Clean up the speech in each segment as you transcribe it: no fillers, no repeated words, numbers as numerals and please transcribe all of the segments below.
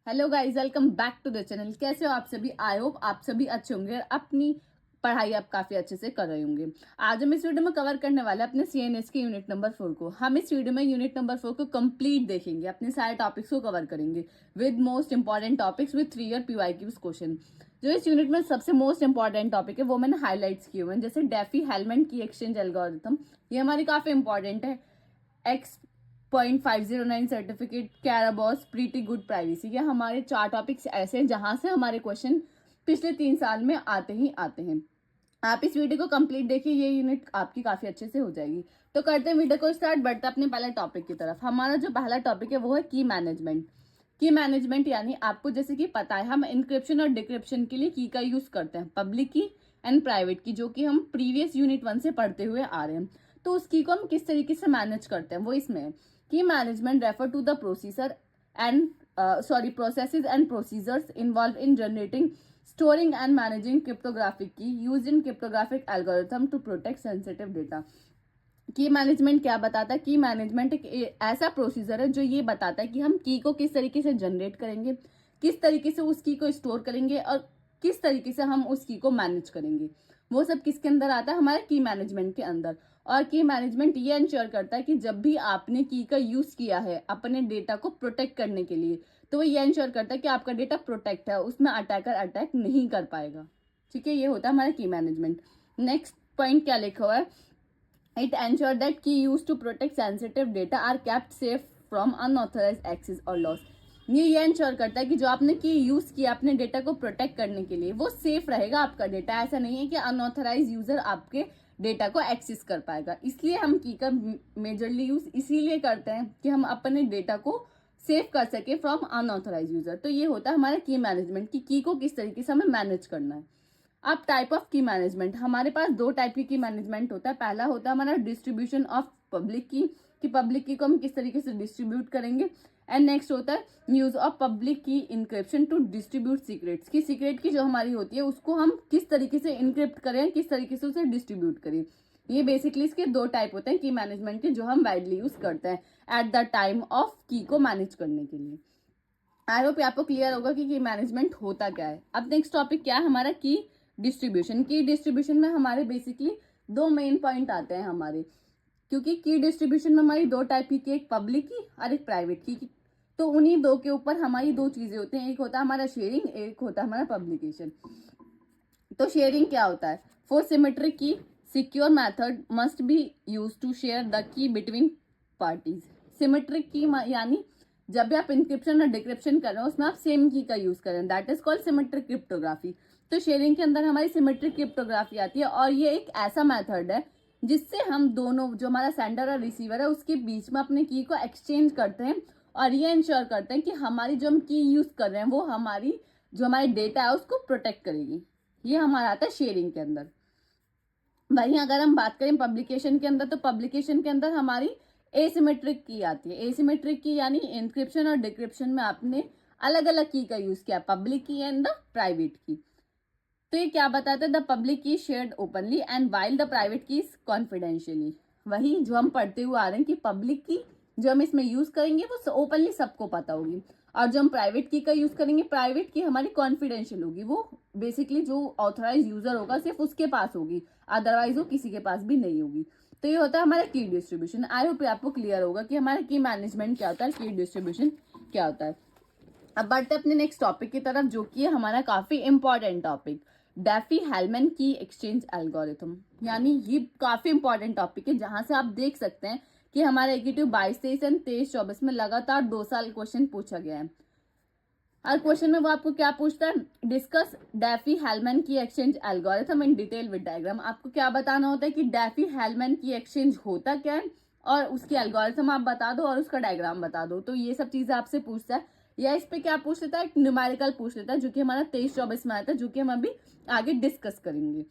Hello guys, welcome back to the channel. कैसे हो आप सभी? आई होप आप सभी अच्छे होंगे और अपनी पढ़ाई आप काफी अच्छे से कर रहे होंगे। आज हम इस वीडियो में कवर करने वाले हैं अपने सीएनएस के यूनिट नंबर 4 को। हम इस वीडियो में यूनिट नंबर 4 को कंप्लीट देखेंगे, अपने सारे टॉपिक्स को कवर करेंगे with most important topics with 3 year PYQs question. जो इस यूनिट में सबसे मोस्ट इंपॉर्टेंट टॉपिक है वो मैंने हाईलाइट्स किए हुए हैं, जैसे डेफी हेलमैन की एक्सचेंज एल्गोरिथम। ये हमारी काफी इंपॉर्टेंट है। X 0.509 certificate, Kerberos, pretty good privacy. ये हमारे 4 टॉपिक्स ऐसे हैं जहां से हमारे क्वेश्चन पिछले 3 साल में आते ही आते हैं। आप इस वीडियो को कंप्लीट देखिए, ये यूनिट आपकी काफी अच्छे से हो जाएगी। तो करते हैं वीडियो को स्टार्ट, बढ़ते अपने पहले टॉपिक की तरफ। हमारा जो पहला टॉपिक है वो है की मैनेजमेंट। की मैनेजमेंट यानी आपको जैसे कि पता है, हम इंक्रिप्शन और डिक्रिप्शन के लिए की का यूज करते हैं, पब्लिक की एंड प्राइवेट की, जो कि हम प्रीवियस यूनिट 1 से पढ़ते हुए आ रहे हैं। तो उस की को हम किस तरीके से मैनेज करते हैं वो इसमें है। Key management refer to the procedure and processes and procedures involved in generating, storing and managing cryptographic key used in cryptographic algorithm to protect sensitive data. की मैनेजमेंट क्या बताता है? की मैनेजमेंट एक ऐसा प्रोसीजर है जो ये बताता है कि हम की को किस तरीके से जनरेट करेंगे, किस तरीके से उस की को स्टोर करेंगे और किस तरीके से हम उस की को मैनेज करेंगे। वो सब किसके अंदर आता है? हमारे की मैनेजमेंट के अंदर। और की मैनेजमेंट ये इंश्योर करता है कि जब भी आपने की का यूज किया है अपने डेटा को प्रोटेक्ट करने के लिए, तो वो ये इंश्योर करता है कि आपका डेटा प्रोटेक्ट है, उसमें अटैकर अटैक नहीं कर पाएगा। ठीक है, ये होता है हमारा की मैनेजमेंट। नेक्स्ट पॉइंट क्या लिखा हुआ है? It ensures that key used to protect sensitive data are kept safe from unauthorized access or loss. ये इंश्योर करता है कि जो आपने की यूज किया अपने डेटा को प्रोटेक्ट करने के लिए, वो सेफ रहेगा आपका डेटा। ऐसा नहीं है कि अनऑथराइज यूजर आपके डेटा को एक्सेस कर पाएगा। इसलिए हम की का मेजरली यूज इसीलिए करते हैं कि हम अपने डेटा को सेव कर सके फ्रॉम अनऑथराइज यूजर। तो ये होता है हमारा की मैनेजमेंट, की को किस तरीके से हमें मैनेज करना है। अब टाइप ऑफ की मैनेजमेंट, हमारे पास 2 टाइप की मैनेजमेंट होता है। पहला होता है हमारा डिस्ट्रीब्यूशन ऑफ पब्लिक की, कि पब्लिक की को हम किस तरीके से डिस्ट्रीब्यूट करेंगे। एंड नेक्स्ट होता है यूज ऑफ पब्लिक की इंक्रिप्शन टू डिस्ट्रीब्यूट सीक्रेट्स, की सीक्रेट की जो हमारी होती है उसको हम किस तरीके से इंक्रिप्ट करें, किस तरीके से उसे डिस्ट्रीब्यूट करें। ये बेसिकली इसके 2 टाइप होते हैं की मैनेजमेंट के, जो हम वाइडली यूज करते हैं एट द टाइम ऑफ की को मैनेज करने के लिए। आई होप आपको क्लियर होगा कि की मैनेजमेंट होता क्या है। अब नेक्स्ट टॉपिक क्या है हमारा? की डिस्ट्रीब्यूशन। की डिस्ट्रीब्यूशन में हमारे बेसिकली 2 मेन पॉइंट आते हैं हमारे, क्योंकि की डिस्ट्रीब्यूशन में हमारी 2 टाइप की, एक पब्लिक की और एक प्राइवेट की। तो उन्हीं 2 के ऊपर हमारी 2 चीजें होती हैं, एक होता है हमारा शेयरिंग, एक होता है हमारा पब्लिकेशन। तो शेयरिंग क्या होता है? For symmetric key secure method must be use to share the key between parties. Symmetric key यानी जब भी आप इंक्रिप्शन और डिक्रिप्शन कर रहे हो उसमें आप सेम की का यूज करें, that is called symmetric cryptography. तो शेयरिंग के अंदर हमारी सिमेट्रिक क्रिप्टोग्राफी आती है, और ये एक ऐसा मेथड है जिससे हम दोनों, जो हमारा सेंडर और रिसीवर है, उसके बीच में अपने की को एक्सचेंज करते हैं और ये इंश्योर करते हैं कि हमारी जो हम की यूज कर रहे हैं वो हमारी जो हमारी डेटा है उसको प्रोटेक्ट करेगी। ये हमारा आता है शेयरिंग के अंदर। वहीं अगर हम बात करें पब्लिकेशन के अंदर, तो पब्लिकेशन के अंदर हमारी एसिमेट्रिक की आती है। एसिमेट्रिक की यानी इंक्रिप्शन और डिक्रिप्शन में आपने अलग अलग की का यूज किया, public key and the private की। तो ये क्या बताते हैं? द पब्लिक की shared openly and while the private की कॉन्फिडेंशियली। वही जो हम पढ़ते हुए आ रहे हैं कि पब्लिक की जो हम इसमें यूज करेंगे वो ओपनली सबको पता होगी, और जो हम प्राइवेट की का यूज करेंगे, प्राइवेट की हमारी कॉन्फिडेंशियल होगी, वो बेसिकली जो ऑथराइज यूजर होगा सिर्फ उसके पास होगी, अदरवाइज वो किसी के पास भी नहीं होगी। तो ये होता है हमारा की डिस्ट्रीब्यूशन। आई होप आपको क्लियर होगा कि हमारा की मैनेजमेंट क्या होता है, की डिस्ट्रीब्यूशन क्या होता है। अब बढ़ते अपने नेक्स्ट टॉपिक की तरफ, जो कि है हमारा काफी इंपॉर्टेंट टॉपिक, डेफी हेलमैन की एक्सचेंज एल्गोरिथम। यानी ये काफी इंपॉर्टेंट टॉपिक है जहां से आप देख सकते हैं कि हमारे एग्जीक्यूटिव 22-23 एंड 23-24 में लगातार 2 साल क्वेश्चन पूछा गया है। हर क्वेश्चन में वो आपको क्या पूछता है? डिस्कस डेफी हेलमैन की exchange algorithm in detail with diagram. आपको क्या बताना होता है कि डेफी हेलमैन की एक्सचेंज होता क्या है और उसकी एल्गोरिथम आप बता दो और उसका डायग्राम बता दो। तो ये सब चीजें आपसे पूछता है, या इस पे क्या पूछ लेता है? न्यूमेरिकल पूछ लेता है, जो कि हमारा 23-24 में आता है, जो कि हम अभी आगे डिस्कस करेंगे।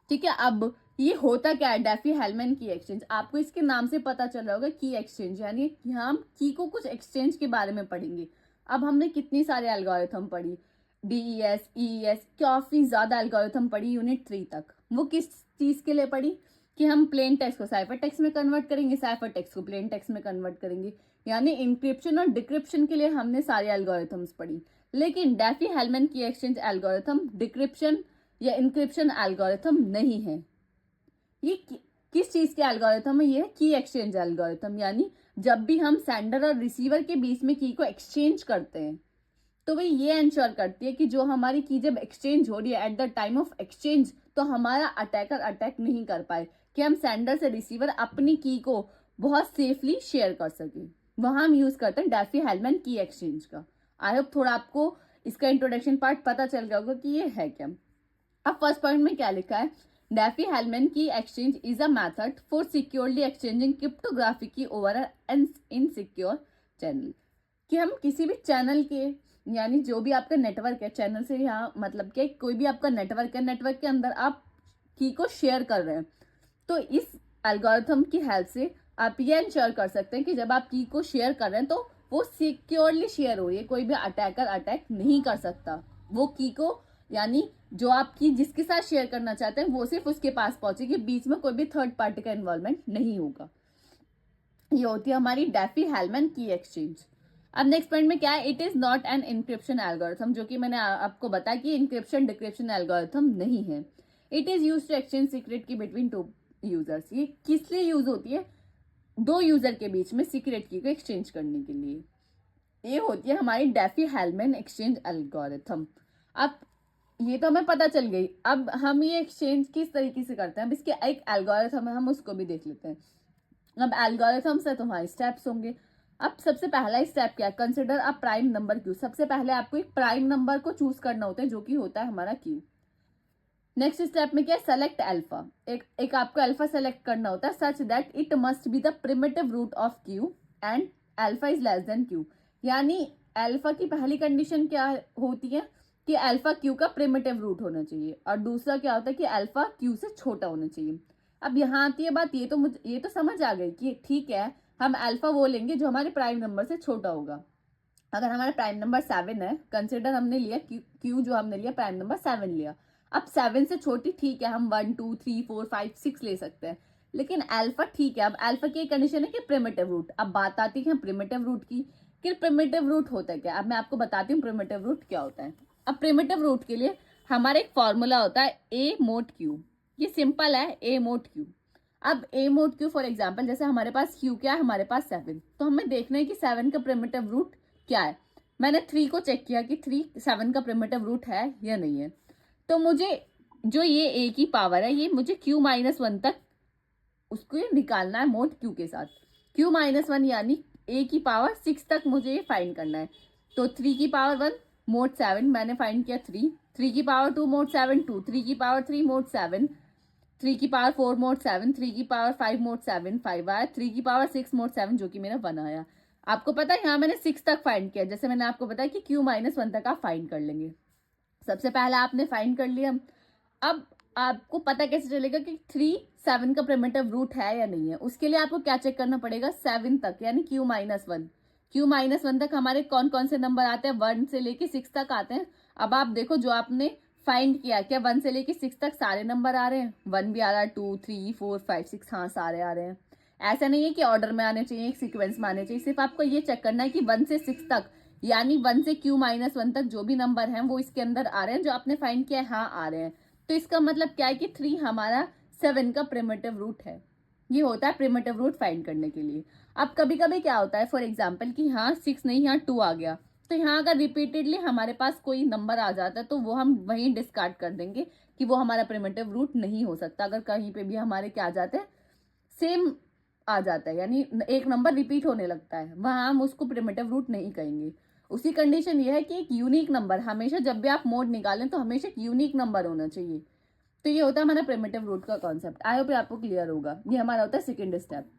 ठीक है, अब ये होता क्या है डेफी हेलमैन की एक्सचेंज? आपको इसके नाम से पता चल रहा होगा की एक्सचेंज, यानी हम की को कुछ एक्सचेंज के बारे में पढ़ेंगे। अब हमने कितनी सारे एल्गोरिथम पढ़ी, डीईएस, ईईएस, काफी ज्यादा एल्गोरिथम पढ़ी यूनिट 3 तक। वो किस चीज के लिए पढ़ी? कि हम प्लेन टेक्स्ट को साइफर टेक्स्ट में कन्वर्ट करेंगे, साइफर टेक्स्ट को प्लेन टेक्स्ट में कन्वर्ट करेंगे, यानी इंक्रिप्शन और डिक्रिप्शन के लिए हमने सारे एल्गोरिथम्स पढ़ी, लेकिन डेफी-हेलमैन की एक्सचेंज एल्गोरिथम डिक्रिप्शन या इंक्रिप्शन एल्गोरिथम नहीं है। ये किस चीज के एल्गोरिथम है? ये की एक्सचेंज एल्गोरिथम, यानी जब भी हम सेंडर और रिसीवर के बीच में की को एक्सचेंज करते हैं तो वही ये इंश्योर करती है कि जो हमारी की जब एक्सचेंज हो रही है at the time of exchange, तो हमारा अटैकर अटैक नहीं कर पाए, कि हम सेंडर से रिसीवर अपनी की को बहुत सेफली शेयर कर सके। वहां हम यूज करते हैं डेफी-हेलमैन की एक्सचेंज का। आई होप थोड़ा आपको इसका इंट्रोडक्शन पार्ट पता चल गया होगा कि ये है क्या। अब फर्स्ट पॉइंट में क्या लिखा है? डेफी-हेलमैन की exchange is a method for securely exchanging cryptographic की ओवर एन इनसिक्योर चैनल। कि हम किसी भी चैनल के, यानी जो भी आपका नेटवर्क है, चैनल से यहाँ मतलब कि कोई भी आपका नेटवर्क है, नेटवर्क के अंदर आप की को शेयर कर रहे हैं, तो इस एल्गोरिथम की हेल्प से आप ये इंश्योर कर सकते हैं कि जब आप की को शेयर कर रहे हैं तो वो सिक्योरली शेयर हो रही है, कोई भी अटैकर अटैक नहीं कर सकता वो की को, यानी जो आप की जिसके साथ शेयर करना चाहते हैं वो सिर्फ उसके पास पहुंचेगी, बीच में कोई भी थर्ड पार्टी का इन्वॉल्वमेंट नहीं होगा। ये होती है हमारी डेफी-हेलमैन की एक्सचेंज। अब नेक्स्ट पॉइंट में क्या है? It is not an encryption algorithm, जो कि मैंने आपको बताया कि इंक्रिप्शन डिक्रिप्शन एल्गोरिथम नहीं है। It is use to exchange secret key between two users. ये किस लिए यूज होती है? दो यूजर के बीच में सीक्रेट की को एक्सचेंज करने के लिए। ये होती है हमारी डेफी-हेलमैन एक्सचेंज एल्गोरिथम। अब ये तो हमें पता चल गई, अब हम ये एक्सचेंज किस तरीके से करते हैं, अब इसके एक एल्गोरिथम है, हम उसको भी देख लेते हैं। अब एल्गोरिथम से तुम्हारे स्टेप्स होंगे। अब सबसे पहला स्टेप क्या है? Consider a prime number Q. सबसे पहले आपको एक प्राइम नंबर को चूज करना होता है, जो कि होता है हमारा क्यू। नेक्स्ट स्टेप में क्या है? Select alpha. एक आपको अल्फा सेलेक्ट करना होता है such that it must be the primitive root of q and alpha is less than q. यानी अल्फा की पहली कंडीशन क्या होती है? कि अल्फा क्यू का प्रिमिटिव रूट होना चाहिए, और दूसरा क्या होता है कि अल्फा क्यू से छोटा होना चाहिए। अब यहाँ आती है बात, ये तो समझ आ गई कि ठीक है, हम अल्फा वो लेंगे जो हमारे प्राइम नंबर से छोटा होगा। अगर हमारा प्राइम नंबर 7 है, कंसिडर हमने लिया क्यू जो हमने लिया प्राइम नंबर 7 लिया। अब 7 से छोटी ठीक है, हम 1 2 3 4 5 6 ले सकते हैं, लेकिन अल्फा ठीक है। अब अल्फा की एक कंडीशन है कि प्रिमिटिव रूट। अब बात आती है प्रिमिटिव रूट की, कि प्रिमिटिव रूट होता है क्या? अब मैं आपको बताती हूँ प्रिमिटिव रूट क्या होता है। अब प्रिमिटिव रूट के लिए हमारा एक फॉर्मूला होता है ए मोड क्यू। ये सिंपल है, ए मोड क्यू। अब ए मोड क्यू फॉर एग्जाम्पल, जैसे हमारे पास क्यू क्या है? हमारे पास 7, तो हमें देखना है कि 7 का प्रिमिटिव रूट क्या है। मैंने 3 को चेक किया कि 3 7 का प्रिमिटिव रूट है या नहीं है, तो मुझे जो ये ए की पावर है, ये मुझे Q-1 तक उसको ये निकालना है मोड क्यू के साथ। Q-1 यानी ए की पावर 6 तक मुझे ये फाइंड करना है। तो 3 की पावर 1 मोड 7 मैंने फाइंड किया 3 की पावर 2 मोड 7 2, 3 की पावर 3 मोड 7, 3 की पावर 4 मोड 7, 3 की पावर 5 मोड 7 5 आया, 3 की पावर 6 मोड 7 जो कि मेरा 1 आया। आपको पता है यहाँ मैंने 6 तक फाइंड किया, जैसे मैंने आपको बताया कि Q-1 तक आप फाइंड कर लेंगे। सबसे पहले आपने फाइंड कर लिया। अब आपको पता कैसे चलेगा कि 3 7 का प्रिमिटिव रूट है या नहीं है? उसके लिए आपको क्या चेक करना पड़ेगा? 7 तक, यानी Q-1। Q-1 तक हमारे कौन कौन से नंबर आते हैं? 1 से लेके 6 तक आते हैं। अब आप देखो जो आपने फाइंड किया, क्या 1 से लेके 6 तक सारे नंबर आ रहे हैं? 1 भी आ रहा है, 2 3 4 5 6, हाँ सारे आ रहे हैं। ऐसा नहीं है कि ऑर्डर में आने चाहिए, एक सीक्वेंस में आने चाहिए, सिर्फ आपको ये चेक करना है कि 1 से 6 तक, यानी 1 से Q-1 तक जो भी नंबर हैं वो इसके अंदर आ रहे हैं, जो आपने फाइंड किया है, हाँ आ रहे हैं। तो इसका मतलब क्या है कि 3 हमारा 7 का प्रिमिटिव रूट है। ये होता है प्रिमिटिव रूट फाइंड करने के लिए। अब कभी कभी क्या होता है, फॉर एग्जाम्पल कि हाँ 6 नहीं, यहाँ 2 आ गया, तो यहाँ अगर रिपीटेडली हमारे पास कोई नंबर आ जाता है तो वो हम वहीं डिस्कार्ड कर देंगे कि वो हमारा प्रिमिटिव रूट नहीं हो सकता। अगर कहीं पे भी हमारे क्या आ जाते हैं, सेम आ जाता है, यानी एक नंबर रिपीट होने लगता है, वहां हम उसको प्रिमिटिव रूट नहीं कहेंगे। उसी कंडीशन ये है कि एक यूनिक नंबर, हमेशा जब भी आप मोड निकालें तो हमेशा एक यूनिक नंबर होना चाहिए। तो ये होता है हमारा प्रिमिटिव रूट का कॉन्सेप्ट। आई होप आपको क्लियर होगा। ये हमारा होता है सेकेंड स्टेप।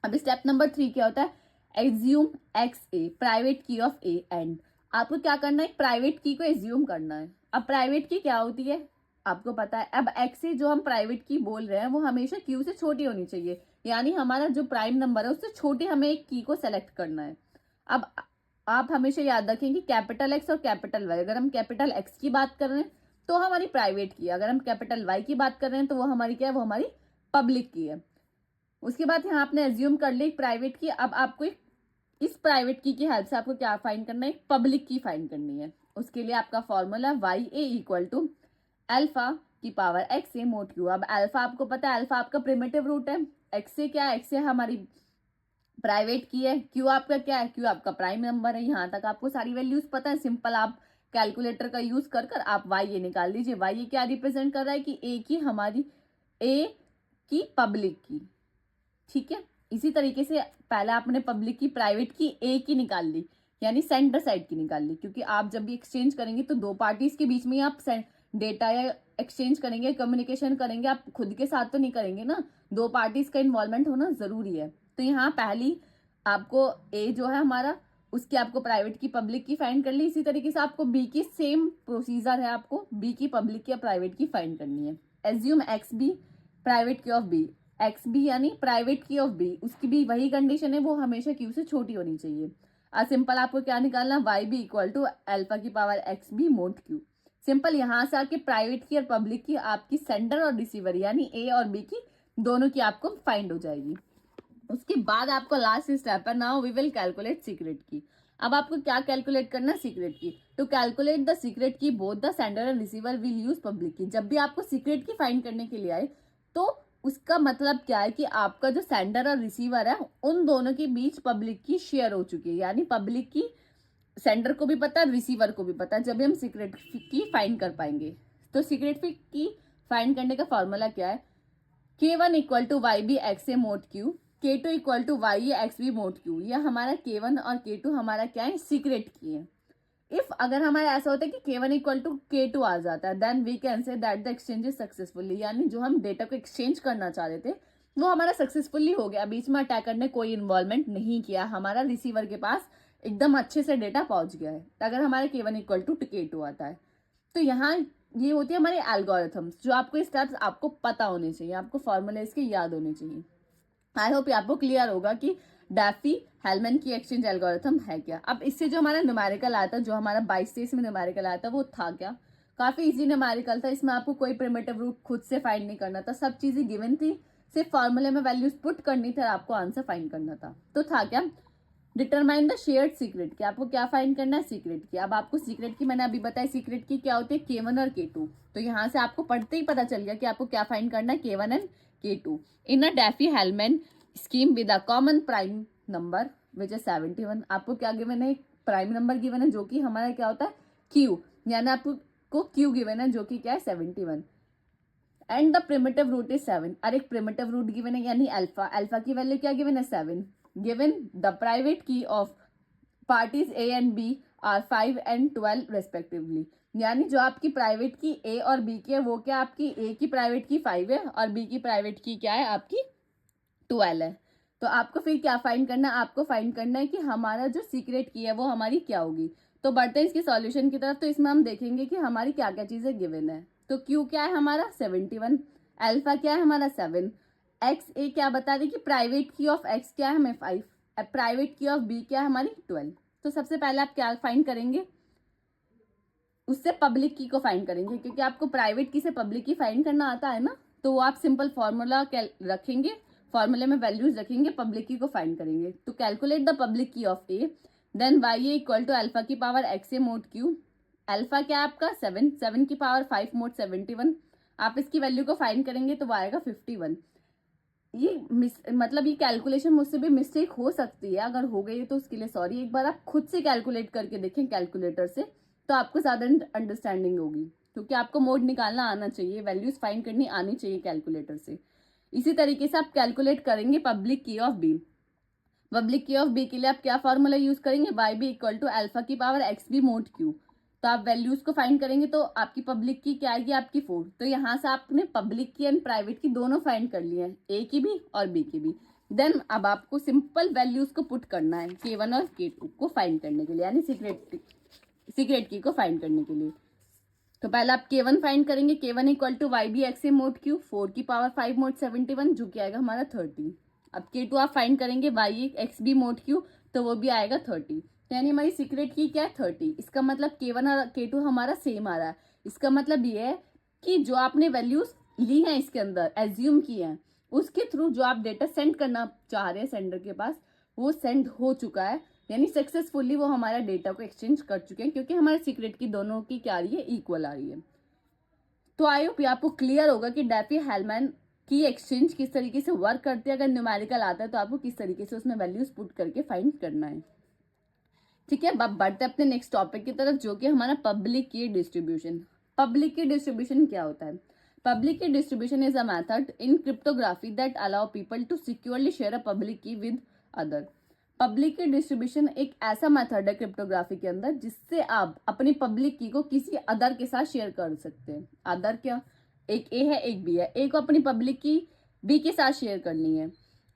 अब स्टेप नंबर 3 क्या होता है? Assume x A, private key of A and. आपको क्या करना है? प्राइवेट की को एज्यूम करना है। अब प्राइवेट की क्या होती है आपको पता है। अब एक्स ए जो हम प्राइवेट की बोल रहे हैं वो हमेशा क्यू से छोटी होनी चाहिए, यानी हमारा जो प्राइम नंबर है उससे छोटी हमें एक की को सेलेक्ट करना है। अब आप हमेशा याद रखें कि कैपिटल एक्स और कैपिटल वाई, अगर हम कैपिटल एक्स की बात कर रहे हैं तो हमारी प्राइवेट की, अगर हम कैपिटल वाई की बात कर रहे हैं तो वो हमारी क्या है? वो हमारी पब्लिक की है। उसके बाद यहाँ आपने एज्यूम कर ली प्राइवेट की। अब आपको एक इस प्राइवेट की हेल्प से आपको क्या फाइंड करना है, पब्लिक की फाइंड करनी है। उसके लिए आपका formula y a equal to alpha की power x a mod q. अब अल्फा आपको पता है, अल्फा आपका प्रिमिटिव रूट है, एक्स से क्या है, एक्स से हमारी प्राइवेट की है, क्यू आपका क्या है, क्यू आपका प्राइम नंबर है। यहाँ तक आपको सारी वैल्यूज पता है, सिंपल आप कैलकुलेटर का यूज कर कर आप वाई ए निकाल लीजिए। वाई ए क्या रिप्रेजेंट कर रहा है कि ए की हमारी, ए की पब्लिक की, ठीक है। इसी तरीके से पहले आपने पब्लिक की, प्राइवेट की, ए की निकाल ली, यानी सेंटर साइड की निकाल ली, क्योंकि आप जब भी एक्सचेंज करेंगे तो दो पार्टीज के बीच में आप डेटा या एक्सचेंज करेंगे, कम्युनिकेशन करेंगे, आप खुद के साथ तो नहीं करेंगे ना, दो पार्टीज का इन्वॉल्वमेंट होना जरूरी है। तो यहाँ पहली आपको ए जो है हमारा, उसकी आपको प्राइवेट की पब्लिक की फाइंड कर ली। इसी तरीके से आपको बी की सेम प्रोसीजर है, आपको बी की पब्लिक या प्राइवेट की फाइंड करनी है। Assume x B private key of B, x B यानी प्राइवेट की ऑफ बी, उसकी भी वही कंडीशन है, वो हमेशा क्यू से छोटी होनी चाहिए। सिंपल आपको क्या निकालना, Y B equal to alpha की power X B mod Q. Simple यहाँ से आके प्राइवेट की और पब्लिक की आपकी सेंडर और रिसीवर यानी ए और बी की दोनों की आपको फाइंड हो जाएगी। उसके बाद आपको लास्ट स्टेप है, now we will calculate secret key. अब आपको क्या कैलकुलेट करना है, secret key. To calculate the secret key both the sender and receiver will use public key. जब भी आपको सीक्रेट की फाइंड करने के लिए आए तो उसका मतलब क्या है कि आपका जो सेंडर और रिसीवर है उन दोनों के बीच पब्लिक की शेयर हो चुकी है, यानी पब्लिक की सेंडर को भी पता है, रिसीवर को भी पता है, जब भी हम सीक्रेट की फाइंड कर पाएंगे। तो सीक्रेट की फाइंड करने का फॉर्मूला क्या है, K1 equal to y b x a mod q, K2 equal to y a x B mod q. यह हमारा K1 और K2 हमारा क्या है, सीक्रेट की है। इफ अगर हमारा ऐसा होता है कि K1 इक्वल टू K2 आ जाता है, then we can say that the exchange is successfully, यानी जो हम डेटा को एक्सचेंज करना चाह रहे थे वो हमारा सक्सेसफुली हो गया, बीच में अटैकर ने कोई इन्वॉल्वमेंट नहीं किया, हमारा रिसीवर के पास एकदम अच्छे से डेटा पहुंच गया है, अगर हमारे K1 इक्वल टू K2 आता है। तो यहाँ ये होती है हमारी एल्गोरिथम्स, जो आपको स्टेप्स आपको पता होने चाहिए, आपको फॉर्मूले इसके याद होने चाहिए। आई होप आपको क्लियर होगा कि डैफी हेलमैन की एक्सचेंज एल्गोरिथम है क्या। अब इससे जो हमारा न्यूमेरिकल आया था, जो हमारा 22 से इसमें न्यूमेरिकल आया था, वो था क्या, काफी इजी न्यूमेरिकल था। इसमें आपको कोई प्रिमिटिव रूट खुद से फाइंड नहीं करना था, सब चीजें गिवन थी, सिर्फ फॉर्मूले में वैल्यूज पुट करनी थी और आपको आंसर फाइंड करना था। तो था क्या, डिटरमाइन द शेयर्ड सीक्रेट की। आपको क्या फाइंड करना है, सीक्रेट की। अब आपको सीक्रेट की मैंने अभी बताया, सीक्रेट की क्या होती है, K1 और K2। तो यहाँ से आपको पढ़ते ही पता चल गया कि आपको क्या फाइंड करना है, K1 and K2 in a Daffy Hellman scheme with a common prime number which is 71। आपको क्या गिवन है, प्राइम नंबर गिवन है जो कि हमारा क्या होता है, Q, यानी आपको Q गिवन है जो कि क्या है 71, and the primitive root is 7। और एक प्रिमिटिव रूट गिवन है यानी अल्फा, अल्फा की वैल्यू क्या गिवन है 7। Given the private key of parties a and b are 5 and 12 respectively, यानी जो आपकी प्राइवेट की ए और बी की है वो क्या, आपकी ए की प्राइवेट की 5 है और बी की प्राइवेट की क्या है, आपकी 12 है। तो आपको फिर क्या फाइंड करना है, आपको फाइंड करना है कि हमारा जो सीक्रेट की है वो हमारी क्या होगी। तो बढ़ते हैं इसके सॉल्यूशन की तरफ। तो इसमें हम देखेंगे कि हमारी क्या क्या चीजें गिवन है। तो क्यू क्या है हमारा 71, अल्फा क्या है हमारा 7, एक्स ए क्या बता रही कि प्राइवेट की ऑफ एक्स क्या है हमें 5, प्राइवेट की ऑफ बी क्या है हमारी 12। तो सबसे पहले आप क्या फाइंड करेंगे, उससे पब्लिक की को फाइंड करेंगे, क्योंकि आपको प्राइवेट की से पब्लिक की फाइंड करना आता है ना। तो वो आप सिंपल फॉर्मूला रखेंगे, फॉर्मूले में वैल्यूज रखेंगे, पब्लिक की को फाइंड करेंगे। तो calculate the public key of a, then y a equal to alpha की power x a mod q. Alpha क्या है आपका 7, 7 की पावर 5 मोड 71। आप इसकी वैल्यू को फाइंड करेंगे तो वो आएगा 51। ये मतलब ये कैलकुलेशन मुझसे भी मिस्टेक हो सकती है, अगर हो गई तो उसके लिए सॉरी। एक बार आप खुद से कैलकुलेट करके देखें कैलकुलेटर से, तो आपको ज्यादा अंडरस्टैंडिंग होगी, क्योंकि आपको मोड निकालना आना चाहिए, वैल्यूज फाइंड करनी आनी चाहिए कैलकुलेटर से। इसी तरीके से आप कैलकुलेट करेंगे public key of B. Public key of B के लिए आप क्या फॉर्मूला यूज करेंगे, Y B equal to alpha की power X B mod Q. तो आप वैल्यूज को फाइंड करेंगे तो आपकी पब्लिक की क्या आएगी, आपकी 4। तो यहाँ से आपने पब्लिक की एंड प्राइवेट की दोनों फाइंड कर लिए हैं, ए की भी और बी की भी। देन अब आपको सिंपल वैल्यूज को पुट करना है K1 और K2 को फाइंड करने के लिए, यानी सीक्रेट की को फाइंड करने के लिए। तो पहले आप K1 फाइंड करेंगे, K1 equal to y b x a mod q, 4 की पावर 5 मोड 71, जो कि आएगा हमारा 30। अब K2 आप फाइंड करेंगे y x B mod Q, तो वो भी आएगा 30। तो यानी हमारी सीक्रेट की क्या है 30। इसका मतलब K1 और K2 हमारा सेम आ रहा है। इसका मतलब ये है कि जो आपने वैल्यूज ली हैं इसके अंदर, एज्यूम की हैं, उसके थ्रू जो आप डेटा सेंड करना चाह रहे हैं सेंडर के पास, वो सेंड हो चुका है। यानी सक्सेसफुली वो हमारा डेटा को एक्सचेंज कर चुके हैं, क्योंकि हमारे सीक्रेट की दोनों की क्या आ रही है, इक्वल आ रही है। तो आई होप आपको क्लियर होगा कि डैफी हेलमैन की एक्सचेंज किस तरीके से वर्क करती है। अगर न्यूमेरिकल आता है तो आपको किस तरीके से उसमें वैल्यूज पुट करके फाइंड करना है। ठीक है, अब बढ़ते हैं अपने नेक्स्ट टॉपिक की तरफ, जो कि हमारा public key distribution. Public key distribution क्या होता है? Public key distribution is a method in cryptography that allow people to securely share a public key with other. Public key distribution एक ऐसा मेथड है क्रिप्टोग्राफी के अंदर जिससे आप अपनी पब्लिक की को किसी अदर के साथ शेयर कर सकते हैं। अदर क्या, एक ए है एक बी है, ए को अपनी पब्लिक की बी के साथ शेयर करनी है।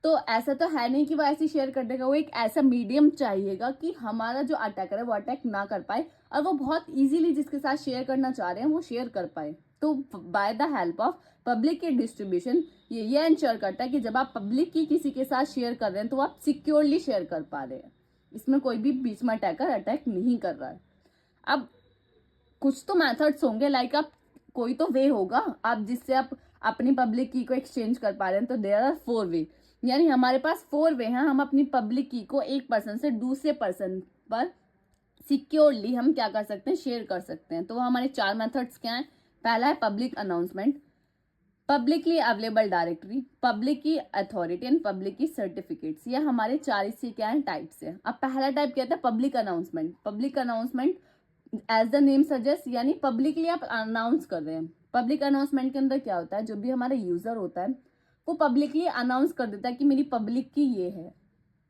तो ऐसा तो है नहीं कि वो ऐसे शेयर कर देगा, वो एक ऐसा मीडियम चाहिएगा कि हमारा जो अटैकर है वो अटैक ना कर पाए और वो बहुत इजीली जिसके साथ शेयर करना चाह रहे हैं वो शेयर कर पाए। तो by the help of public key distribution ये इंश्योर करता है कि जब आप पब्लिक की किसी के साथ शेयर कर रहे हैं तो आप सिक्योरली शेयर कर पा रहे हैं, इसमें कोई भी बीच में अटैकर अटैक नहीं कर रहा है। अब कुछ तो मेथड्स होंगे, लाइक आप कोई तो वे होगा आप जिससे आप अपनी पब्लिक की को एक्सचेंज कर पा रहे हैं। तो देयर आर 4 वे, यानी हमारे पास 4 वे हैं, हम अपनी पब्लिक की को एक पर्सन से दूसरे पर्सन पर सिक्योरली हम क्या कर सकते हैं, शेयर कर सकते हैं। तो हमारे 4 मेथड्स क्या हैं? पहला है public announcement, publicly available directory, public की अथॉरिटी एंड पब्लिक की सर्टिफिकेट्स। ये हमारे 4 इससे क्या है, टाइप्स है। अब पहला टाइप क्या है, public announcement. Public announcement as the name suggest, यानी पब्लिकली आप अनाउंस कर रहे हैं। पब्लिक अनाउंसमेंट के अंदर क्या होता है, जो भी हमारा यूजर होता है वो पब्लिकली अनाउंस कर देता है कि मेरी पब्लिक की ये है।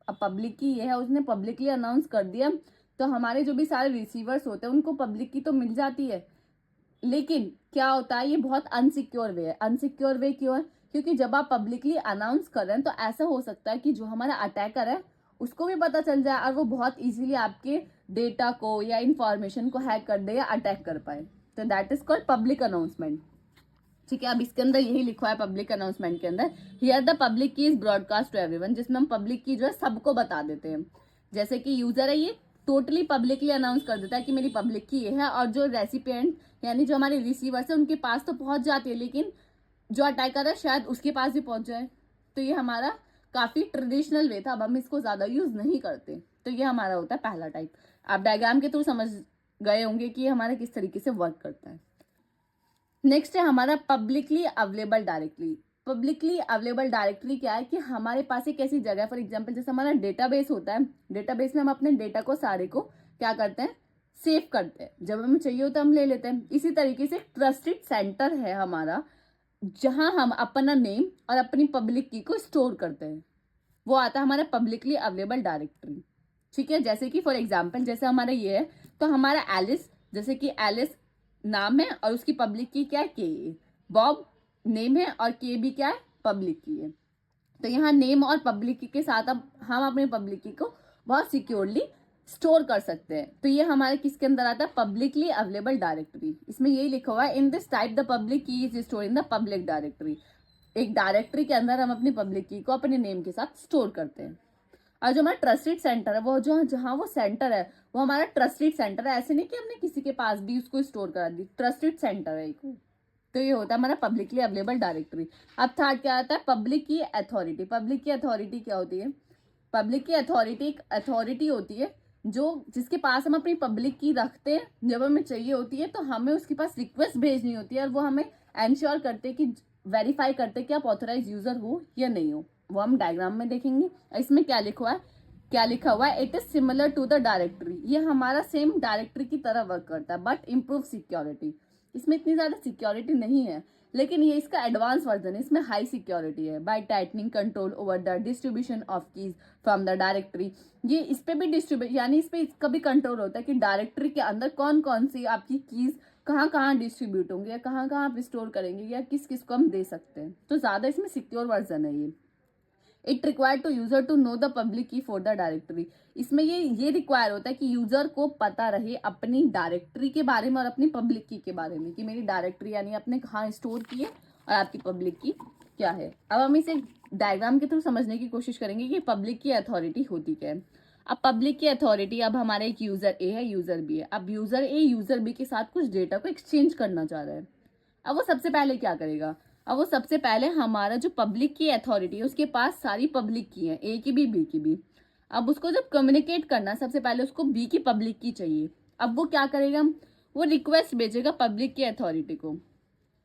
अब पब्लिक की ये है, उसने पब्लिकली अनाउंस कर दिया, तो हमारे जो भी सारे रिसीवर्स होते हैं उनको पब्लिक की तो मिल जाती है। लेकिन क्या होता है, ये बहुत अनसिक्योर वे है। अनसिक्योर वे क्यों है? क्योंकि जब आप पब्लिकली अनाउंस कर रहे हैं तो ऐसा हो सकता है कि जो हमारा अटैकर है उसको भी पता चल जाए और वो बहुत इजीली आपके डेटा को या इंफॉर्मेशन को हैक कर दे या अटैक कर पाए। तो that is called public announcement. ठीक है, अब इसके अंदर यही लिखा है पब्लिक अनाउंसमेंट के अंदर, here the public key is broadcast to everyone, जिसमें हम पब्लिक की जो है सबको बता देते हैं। जैसे कि यूजर है ये टोटली पब्लिकली अनाउंस कर देता है कि मेरी पब्लिक की ये है, और जो रेसिपिएंट यानी जो हमारे रिसीवर्स है उनके पास तो पहुंच जाती है, लेकिन जो अटैकर है शायद उसके पास भी पहुंच जाए। तो ये हमारा काफी ट्रेडिशनल वे था, अब हम इसको ज्यादा यूज नहीं करते। तो ये हमारा होता है पहला टाइप। आप डायग्राम के थ्रू समझ गए होंगे कि ये हमारा किस तरीके से वर्क करता है। नेक्स्ट है हमारा publicly available directory. Publicly available directory क्या है कि हमारे पास एक ऐसी जगह, फॉर एग्जांपल जैसे हमारा डेटाबेस होता है, डेटाबेस में हम अपने डेटा को सारे को क्या करते हैं, सेव करते हैं, जब हमें चाहिए होता है हम ले लेते हैं। इसी तरीके से ट्रस्टेड सेंटर है हमारा, जहां हम अपना नेम और अपनी पब्लिक की को स्टोर करते हैं, वो आता है हमारा पब्लिकली अवेलेबल डायरेक्टरी। ठीक है, जैसे कि फॉर एग्जाम्पल जैसे हमारा ये है, तो हमारा एलिस, जैसे कि एलिस नाम है और उसकी पब्लिक की क्या है, के। बॉब नेम है और के भी क्या है, पब्लिक की है। तो यहाँ नेम और पब्लिक की के साथ अब हम अपने पब्लिक की को बहुत सिक्योरली स्टोर कर सकते हैं। तो ये हमारे किसके अंदर आता है, पब्लिकली अवेलेबल डायरेक्टरी। इसमें यही लिखा हुआ है, in this type the public key is store in the public directory. एक डायरेक्टरी के अंदर हम अपनी पब्लिक की को अपने नेम के साथ स्टोर करते हैं। और जो हमारा ट्रस्टेड सेंटर है, वो जो जहाँ वो सेंटर है वो हमारा ट्रस्टेड सेंटर है। ऐसे नहीं कि हमने किसी के पास भी उसको स्टोर करा दी, ट्रस्टेड सेंटर है एक। तो ये होता है हमारा पब्लिकली अवेलेबल डायरेक्टरी। अब थर्ड क्या आता है, पब्लिक की अथॉरिटी। पब्लिक की अथॉरिटी क्या होती है? पब्लिक की अथॉरिटी एक अथॉरिटी होती है जो जिसके पास हम अपनी पब्लिक की रखते हैं, जब हमें चाहिए होती है तो हमें उसके पास रिक्वेस्ट भेजनी होती है और वो हमें एंश्योर करते कि वेरीफाई करते कि आप ऑथोराइज यूजर हो या नहीं हो। वो हम डायग्राम में देखेंगे। इसमें क्या लिखा है, क्या लिखा हुआ है, it is similar to the directory. ये हमारा सेम डायरेक्टरी की तरह वर्क करता है बट इम्प्रूव सिक्योरिटी। इसमें इतनी ज्यादा सिक्योरिटी नहीं है, लेकिन ये इसका एडवांस वर्जन है, इसमें हाई सिक्योरिटी है। By tightening control over the distribution of keys from the directory. ये इस पे भी डिस्ट्रीब्यूट यानी इस पे इसका भी कंट्रोल होता है कि डायरेक्टरी के अंदर कौन कौन सी आपकी कीज कहाँ कहाँ डिस्ट्रीब्यूट होंगे या कहाँ कहाँ आप स्टोर करेंगे या किस किस को हम दे सकते हैं। तो ज्यादा इसमें सिक्योर वर्जन है ये। It require to user to know the public key for the directory. इसमें ये रिक्वायर होता है कि यूजर को पता रहे अपनी डायरेक्टरी के बारे में और अपनी पब्लिक की के बारे में, कि मेरी डायरेक्टरी यानी अपने कहाँ स्टोर की है और आपकी पब्लिक की क्या है। अब हम इसे डायग्राम के थ्रू समझने की कोशिश करेंगे कि पब्लिक की अथॉरिटी होती क्या है। अब पब्लिक की अथॉरिटी, अब हमारा एक यूजर ए है, यूजर बी है। अब यूजर ए यूजर बी के साथ कुछ डेटा को एक्सचेंज करना चाह रहा है। अब वो सबसे पहले क्या करेगा, अब वो सबसे पहले हमारा जो पब्लिक की अथॉरिटी है उसके पास सारी पब्लिक की है, ए की भी बी की भी। अब उसको जब कम्युनिकेट करना, सबसे पहले उसको बी की पब्लिक की चाहिए। अब वो क्या करेगा, वो रिक्वेस्ट भेजेगा पब्लिक की अथॉरिटी को।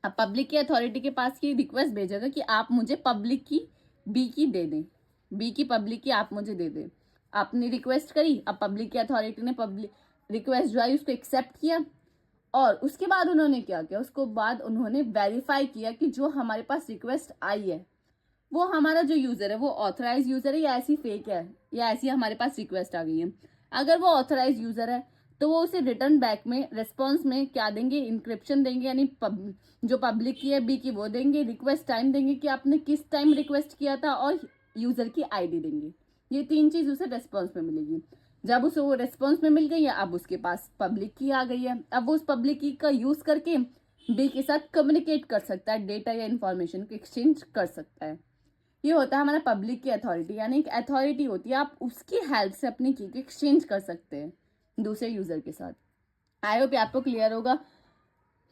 अब पब्लिक की अथॉरिटी के पास की रिक्वेस्ट भेजेगा कि आप मुझे पब्लिक की बी की दे दें, बी की पब्लिक की आप मुझे दे दें। आपने रिक्वेस्ट करी, अब पब्लिक की अथॉरिटी ने पब्लिक रिक्वेस्ट जो आई उसको एक्सेप्ट किया, और उसके बाद उन्होंने क्या किया, उसको बाद उन्होंने वेरीफाई किया कि जो हमारे पास रिक्वेस्ट आई है वो हमारा जो यूजर है वो ऑथराइज यूजर है या ऐसी फेक है, या ऐसी हमारे पास रिक्वेस्ट आ गई है। अगर वो ऑथराइज यूजर है तो वो उसे रिटर्न बैक में रिस्पॉन्स में क्या देंगे, इंक्रिप्शन देंगे, यानी जो पब्लिक की है बी की वो देंगे, रिक्वेस्ट टाइम देंगे कि आपने किस टाइम रिक्वेस्ट किया था, और यूजर की आईडी देंगे। ये 3 चीज उसे रेस्पॉन्स में मिलेगी। जब उसे वो रेस्पॉन्स में मिल गई है, अब उसके पास पब्लिक की आ गई है। अब वो उस पब्लिक की का यूज करके बी के साथ कम्युनिकेट कर सकता है, डेटा या इंफॉर्मेशन को एक्सचेंज कर सकता है। ये होता है हमारा पब्लिक की अथॉरिटी, यानी एक अथॉरिटी होती है, आप उसकी हेल्प से अपनी की एक्सचेंज कर सकते हैं दूसरे यूजर के साथ। आई होप आपको क्लियर होगा।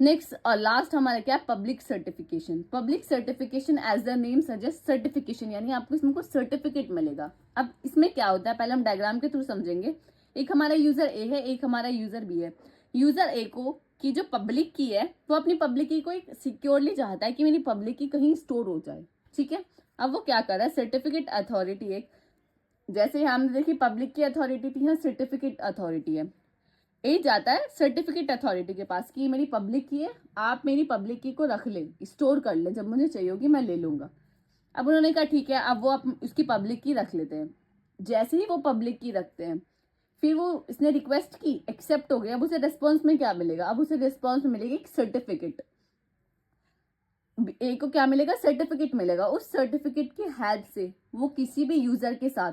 नेक्स्ट और लास्ट हमारा क्या है, public certification. Public certification as the name suggest certification, यानी आपको इसमें कुछ सर्टिफिकेट मिलेगा। अब इसमें क्या होता है, पहले हम डायग्राम के थ्रू समझेंगे। एक हमारा यूजर ए है, एक हमारा यूजर बी है। यूजर ए को की जो पब्लिक की है वो अपनी पब्लिक की को एक सिक्योरली चाहता है कि मेरी पब्लिक की कहीं स्टोर हो जाए, ठीक है। अब वो क्या कर रहा है, सर्टिफिकेट अथॉरिटी एक, जैसे हमने देखी पब्लिक की अथॉरिटी थी, यहाँ सर्टिफिकेट अथॉरिटी है। ए जाता है सर्टिफिकेट अथॉरिटी के पास कि मेरी पब्लिक की है, आप मेरी पब्लिक की को रख ले, स्टोर कर ले, जब मुझे चाहिए होगी मैं ले लूंगा। अब उन्होंने कहा ठीक है, अब वो उसकी पब्लिक की रख लेते हैं। जैसे ही वो पब्लिक की रखते हैं, फिर वो इसने रिक्वेस्ट की, एक्सेप्ट हो गया। अब उसे रिस्पॉन्स में क्या मिलेगा, अब उसे रिस्पॉन्स में मिलेगी एक सर्टिफिकेट। ए को क्या मिलेगा, सर्टिफिकेट मिलेगा। उस सर्टिफिकेट की हेल्प से वो किसी भी यूजर के साथ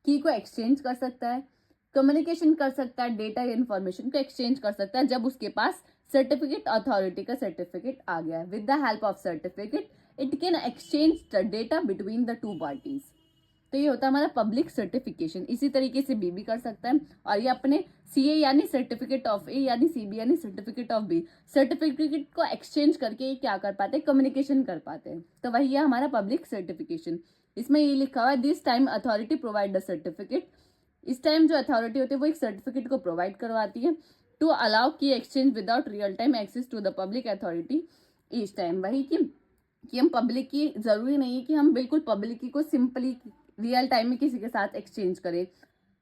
की को एक्सचेंज कर सकता है, कम्युनिकेशन कर सकता है, डेटा या इंफॉर्मेशन को एक्सचेंज कर सकता है, जब उसके पास सर्टिफिकेट अथॉरिटी का सर्टिफिकेट आ गया है। With the help of certificate it can exchange the data between the two parties. तो ये होता है हमारा पब्लिक सर्टिफिकेशन। इसी तरीके से बी भी कर सकता है, और ये अपने सी ए यानी सर्टिफिकेट ऑफ ए यानी सी बी यानी सर्टिफिकेट ऑफ बी, सर्टिफिकेट को एक्सचेंज करके क्या कर पाते हैं, कम्युनिकेशन कर पाते हैं। तो वही है हमारा पब्लिक सर्टिफिकेशन। इसमें ये लिखा हुआ है this time authority provide the certificate. इस टाइम जो अथॉरिटी होती है वो एक सर्टिफिकेट को प्रोवाइड करवाती है to allow key exchange without real time access to the public authority इस टाइम। वही कि हम पब्लिक की, जरूरी नहीं है कि हम बिल्कुल पब्लिक की को सिंपली रियल टाइम में किसी के साथ एक्सचेंज करें,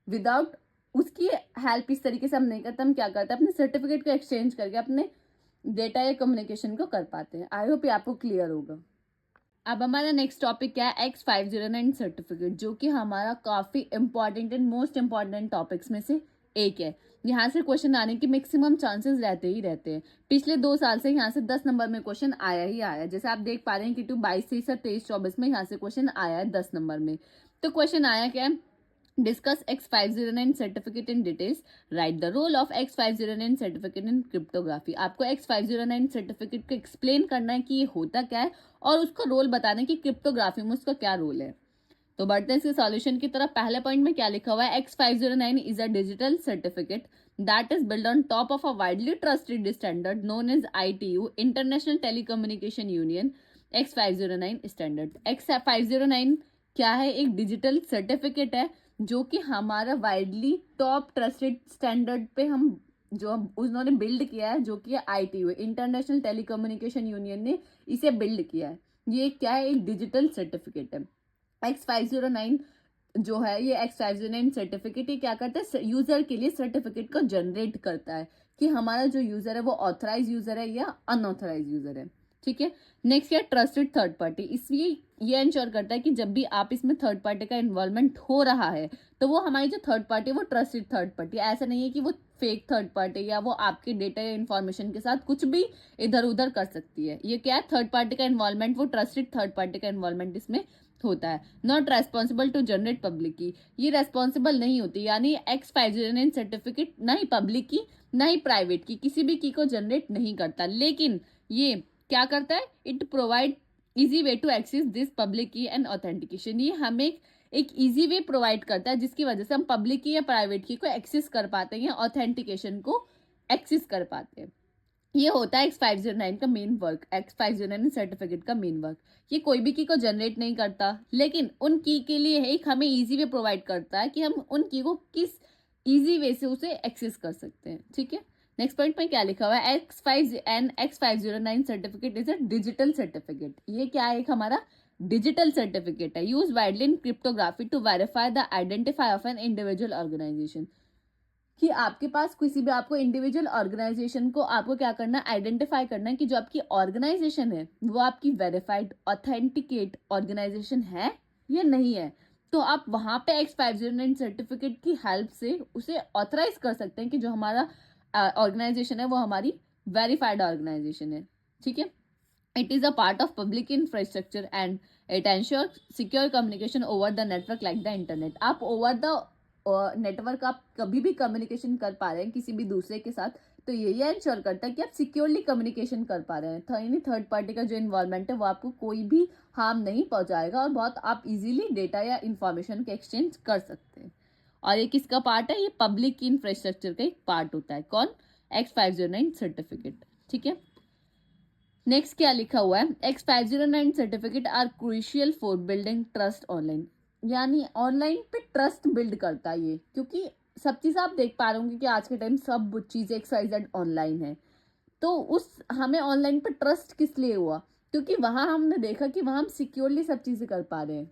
विदाउट उसकी हेल्प इस तरीके से हम नहीं करते। हम क्या करते हैं, अपने सर्टिफिकेट को एक्सचेंज करके अपने डेटा या कम्युनिकेशन को कर पाते हैं। आई होप आपको क्लियर होगा। अब हमारा नेक्स्ट टॉपिक क्या है, X509 सर्टिफिकेट, जो कि हमारा काफी important and most important topics में से एक है। यहाँ से क्वेश्चन आने के मैक्सिमम चांसेस रहते ही रहते हैं। पिछले 2 साल से यहाँ से 10 नंबर में क्वेश्चन आया ही आया है। जैसे आप देख पा रहे हैं कि 22 से 23-24 में यहाँ से क्वेश्चन आया है 10 नंबर में। तो क्वेश्चन आया क्या है, discuss X509 certificate in details, write the role of X509 certificate in cryptography. आपको X509 सर्टिफिकेट को एक्सप्लेन करना है कि ये होता क्या है, और उसका रोल बताना है कि क्रिप्टोग्राफी में उसका क्या रोल है। तो बढ़ते हैं इसके सॉल्यूशन की तरफ। पहले पॉइंट में क्या लिखा हुआ है, X509 is a digital certificate that is build on top of a widely trusted standard known as ITU, international telecommunication union. X509 standard. X509 क्या है, एक डिजिटल सर्टिफिकेट है जो कि हमारा वाइडली टॉप ट्रस्टेड स्टैंडर्ड पे हम जो उन्होंने बिल्ड किया है, जो कि ITU, इंटरनेशनल टेलीकम्युनिकेशन यूनियन ने इसे बिल्ड किया है। ये क्या है, एक डिजिटल सर्टिफिकेट है। X509 जो है, ये X509 सर्टिफिकेट ये क्या करता है, यूजर के लिए सर्टिफिकेट को जनरेट करता है कि हमारा जो यूजर है वो ऑथराइज यूजर है या अनऑथराइज यूजर है, ठीक है। नेक्स्ट है ट्रस्टेड थर्ड पार्टी। इसलिए ये इंश्योर करता है कि जब भी आप इसमें थर्ड पार्टी का इन्वॉल्वमेंट हो रहा है तो वो हमारी जो थर्ड पार्टी है वो ट्रस्टेड थर्ड पार्टी, ऐसा नहीं है कि वो फेक थर्ड पार्टी या वो आपके डेटा या इन्फॉर्मेशन के साथ कुछ भी इधर उधर कर सकती है। ये क्या है, थर्ड पार्टी का इन्वॉल्वमेंट, वो ट्रस्टेड थर्ड पार्टी का इन्वॉल्वमेंट इसमें होता है। Not responsible to generate public key, ये रेस्पॉन्सिबल नहीं होती, यानी X509 सर्टिफिकेट ना ही पब्लिक की ना ही प्राइवेट की किसी भी की को जनरेट नहीं करता, लेकिन ये क्या करता है, it provide easy way to access this public key and authentication. ये हमें एक इजी वे प्रोवाइड करता है जिसकी वजह से हम पब्लिक की या प्राइवेट की को एक्सेस कर पाते हैं या ऑथेंटिकेशन को एक्सेस कर पाते हैं। ये होता है X509 का मेन वर्क, X509 सर्टिफिकेट का मेन वर्क। ये कोई भी की को जनरेट नहीं करता, लेकिन उन की के लिए एक हमें इजी वे प्रोवाइड करता है कि हम उन की को किस इजी वे से उसे एक्सेस कर सकते हैं। ठीक है, नेक्स्ट पॉइंट में क्या लिखा हुआ है, X509 certificate is a digital certificate. ये क्या है, एक हमारा डिजिटल सर्टिफिकेट है, use widely in cryptography to verify the identify of an individual organization. कि आपके पास किसी भी आपको इंडिविजुअल ऑर्गेनाइजेशन को आपको क्या करना है, आइडेंटिफाई करना है कि जो आपकी ऑर्गेनाइजेशन है वो आपकी वेरीफाइड ऑथेंटिकेट ऑर्गेनाइजेशन है या नहीं है। तो आप वहां पे X509 सर्टिफिकेट की हेल्प से उसे ऑथराइज कर सकते हैं कि जो हमारा ऑर्गेनाइजेशन है वो हमारी वेरीफाइड ऑर्गेनाइजेशन है। ठीक है, it is a part of public infrastructure and it ensure secure communication over the network like the internet. आप ओवर द नेटवर्क आप कभी भी कम्युनिकेशन कर पा रहे हैं किसी भी दूसरे के साथ, तो ये इंश्योर करता है कि आप सिक्योरली कम्युनिकेशन कर पा रहे हैं। थर्ड पार्टी का जो इन्वॉल्वमेंट है वो आपको कोई भी हार्म नहीं पहुंचाएगा और बहुत आप इजीली डेटा या इंफॉर्मेशन के एक्सचेंज कर सकते हैं। और ये किसका पार्ट है, ये पब्लिक इंफ्रास्ट्रक्चर का एक पार्ट होता है। कौन, X509 सर्टिफिकेट। ठीक है, नेक्स्ट क्या लिखा हुआ है, X509 certificate are crucial for building trust online. यानी ऑनलाइन पे ट्रस्ट बिल्ड करता है ये, क्योंकि सब चीज़ आप देख पा रहे होंगे कि आज के टाइम सब चीज़ें XYZ ऑनलाइन है। तो उस हमें ऑनलाइन पे ट्रस्ट किस लिए हुआ, क्योंकि वहाँ हमने देखा कि वहाँ हम सिक्योरली सब चीज़ें कर पा रहे हैं।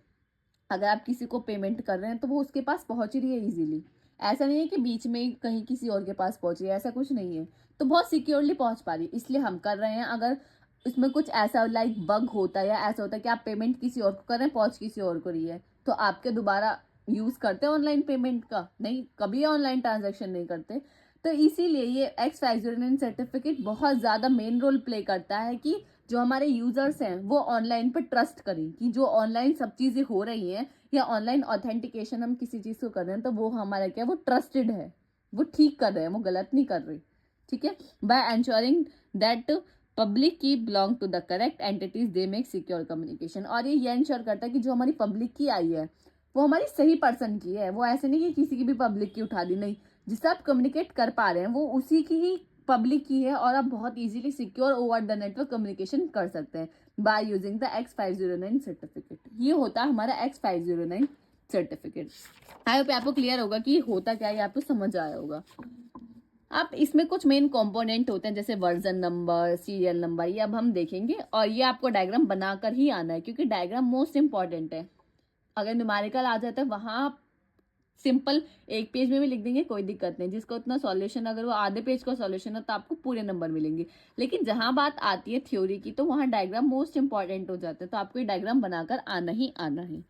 अगर आप किसी को पेमेंट कर रहे हैं तो वो उसके पास पहुंच रही है इजीली। ऐसा नहीं है कि बीच में कहीं किसी और के पास पहुंच रही है, ऐसा कुछ नहीं है। तो बहुत सिक्योरली पहुंच पा रही है, इसलिए हम कर रहे हैं। अगर इसमें कुछ ऐसा लाइक बग होता है या ऐसा होता है कि आप पेमेंट किसी और को कर रहे हैं, पहुंच किसी और को रही है, तो आपके दोबारा यूज करते हैं ऑनलाइन पेमेंट का, नहीं, कभी ऑनलाइन ट्रांजेक्शन नहीं करते। तो इसीलिए ये X509 सर्टिफिकेट बहुत ज़्यादा मेन रोल प्ले करता है कि जो हमारे यूजर्स हैं वो ऑनलाइन पर ट्रस्ट करें कि जो ऑनलाइन सब चीज़ें हो रही हैं या ऑनलाइन ऑथेंटिकेशन हम किसी चीज़ को कर रहे हैं तो वो हमारा क्या, वो ट्रस्टेड है, वो ठीक कर रहे हैं, वो गलत नहीं कर रहे। ठीक है, by ensuring that public key belong to the correct entities they make secure communication. और ये इंश्योर करता है कि जो हमारी पब्लिक की आई है वो हमारी सही पर्सन की है, वो ऐसे नहीं कि किसी की भी पब्लिक की उठा दी, नहीं, जिससे आप कम्युनिकेट कर पा रहे हैं वो उसी की ही पब्लिक की है और आप बहुत easily secure over the network communication कर सकते हैं by using the X509 certificate. ये होता है हमारा X509 सर्टिफिकेट। आई होप आपको क्लियर होगा कि होता क्या है, आपको समझ आया होगा। अब इसमें कुछ मेन कंपोनेंट होते हैं जैसे वर्जन नंबर, सीरियल नंबर, ये अब हम देखेंगे और ये आपको डायग्राम बनाकर ही आना है क्योंकि डायग्राम मोस्ट इंपॉर्टेंट है। अगर न्यूमेरिकल आ जाता है वहां सिंपल एक पेज में भी लिख देंगे, कोई दिक्कत नहीं, जिसको उतना सॉल्यूशन, अगर वो आधे पेज का सॉल्यूशन है तो आपको पूरे नंबर मिलेंगे। लेकिन जहां बात आती है थ्योरी की तो वहां डायग्राम मोस्ट इंपॉर्टेंट हो जाता है, तो आपको ये डायग्राम बनाकर आना ही आना है।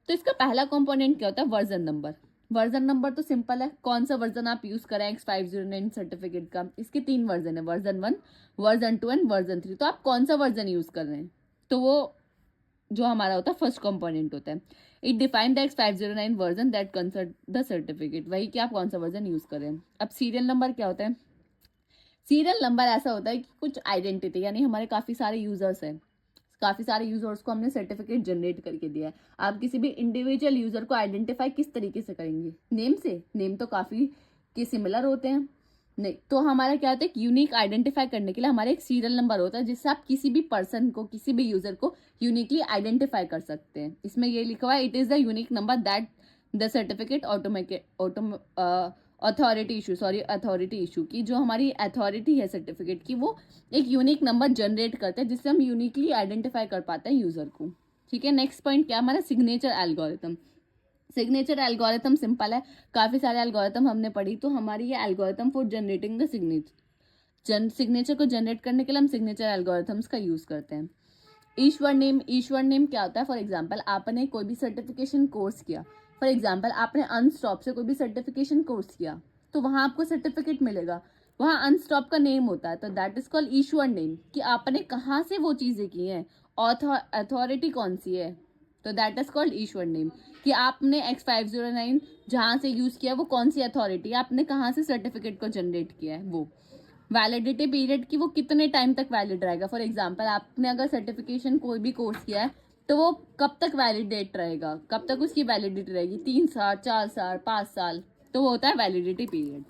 तो इसका पहला कंपोनेंट क्या होता है, वर्जन नंबर। वर्जन नंबर तो सिंपल है, कौन सा वर्जन आप यूज करें X509 सर्टिफिकेट का। इसके 3 वर्जन है, वर्जन 1, वर्जन 2 एंड वर्जन 3। तो आप कौन सा वर्जन यूज कर रहे हैं, तो वो जो हमारा होता है फर्स्ट कंपोनेंट होता है। It define the X509 version that concern the certificate, वही कि आप कौन सा वर्जन यूज करें। अब सीरियल नंबर क्या होता है, सीरियल नंबर ऐसा होता है कि कुछ आइडेंटिटी, यानी हमारे काफी सारे यूजर्स हैं, काफी सारे यूजर्स को हमने सर्टिफिकेट जनरेट करके दिया है। आप किसी भी इंडिविजुअल यूजर को आइडेंटिफाई किस तरीके से करेंगे, नेम से, नेम तो काफी के सिमिलर होते हैं, नहीं, तो हमारा क्या होता है, यूनिक आइडेंटिफाई करने के लिए हमारा एक सीरियल नंबर होता है जिससे आप किसी भी पर्सन को, किसी भी यूजर को यूनिकली आइडेंटिफाई कर सकते हैं। इसमें ये लिखा हुआ है, it is the unique number that the certificate authority issue की, जो हमारी अथॉरिटी है सर्टिफिकेट की, वो एक यूनिक नंबर जनरेट करते हैं जिससे हम यूनिकली आइडेंटिफाई कर पाते हैं यूजर को। ठीक है, नेक्स्ट पॉइंट क्या, हमारा signature algorithm. Signature algorithm simple है, काफी सारे एल्गोरिथम हमने पढ़ी, तो हमारी ये algorithm for generating the signature को जनरेट करने के लिए हम सिग्नेचर एल्गोरिथम्स का यूज करते हैं। ईश्वर नेम क्या होता है, फॉर एग्जाम्पल आपने कोई भी सर्टिफिकेशन कोर्स किया, फॉर एग्जाम्पल आपने अनस्टॉप से कोई भी सर्टिफिकेशन कोर्स किया, तो वहां आपको सर्टिफिकेट मिलेगा, वहां अनस्टॉप का नेम होता है, तो that is called Ishwar name, कि आपने कहाँ से वो चीजें की हैं, अथॉरिटी कौन सी है, तो that is called Ishwar name, कि आपने X509 जहां से यूज किया वो कौन सी अथॉरिटी है, आपने कहाँ से सर्टिफिकेट को जनरेट किया है। वो वैलिडिटी पीरियड की, वो कितने टाइम तक वैलिड रहेगा, फॉर एग्जाम्पल आपने अगर सर्टिफिकेशन कोई भी कोर्स किया है तो वो कब तक वैलिडेट रहेगा, कब तक उसकी वैलिडिटी रहेगी, 3 साल, 4 साल, 5 साल, तो वो होता है वैलिडिटी पीरियड।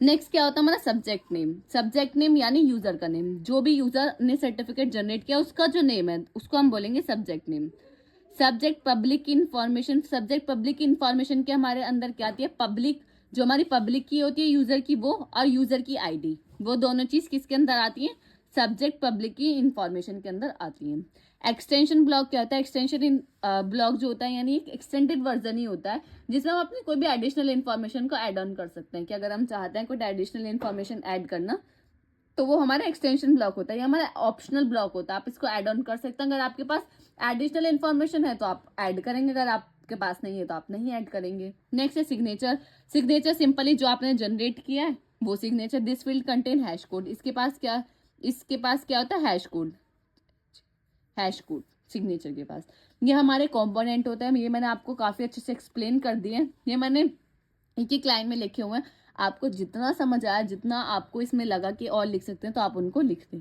नेक्स्ट क्या होता है हमारा सब्जेक्ट नेम। सब्जेक्ट नेम यानी यूजर का नेम, जो भी यूजर ने सर्टिफिकेट जनरेट किया उसका जो नेम है उसको हम बोलेंगे subject name. Subject public information. Subject public information के हमारे अंदर क्या आती है, पब्लिक जो हमारी पब्लिक की होती है यूजर की वो, और यूजर की आईडी, वो दोनों चीज किसके अंदर आती है, सब्जेक्ट पब्लिक की इंफॉर्मेशन के अंदर आती है। एक्सटेंशन ब्लॉक क्या होता है, एक्सटेंशन ब्लॉक जो होता है यानी एक एक्सटेंडेड वर्जन ही होता है जिसमें हम अपनी कोई भी एडिशनल इन्फॉर्मेशन को ऐड ऑन कर सकते हैं, कि अगर हम चाहते हैं कोई एडिशनल इन्फॉर्मेशन ऐड करना तो वो हमारा एक्सटेंशन ब्लॉक होता है, ये हमारा ऑप्शनल ब्लॉक होता है, आप इसको ऐड ऑन कर सकते हैं। अगर आपके पास एडिशनल इन्फॉर्मेशन है तो आप ऐड करेंगे, अगर आपके पास नहीं है तो आप नहीं ऐड करेंगे। नेक्स्ट है सिग्नेचर। सिग्नेचर सिंपली जो आपने जनरेट किया है वो signature. This field contain hash code. इसके पास क्या होता है, hash code. Hash code signature के पास, ये हमारे कंपोनेंट होता है। ये मैंने आपको काफी अच्छे से एक्सप्लेन कर दिए हैं, ये मैंने एक ही लाइन में लिखे हुए हैं। आपको जितना समझ आया, जितना आपको इसमें लगा कि और लिख सकते हैं तो आप उनको लिख दें,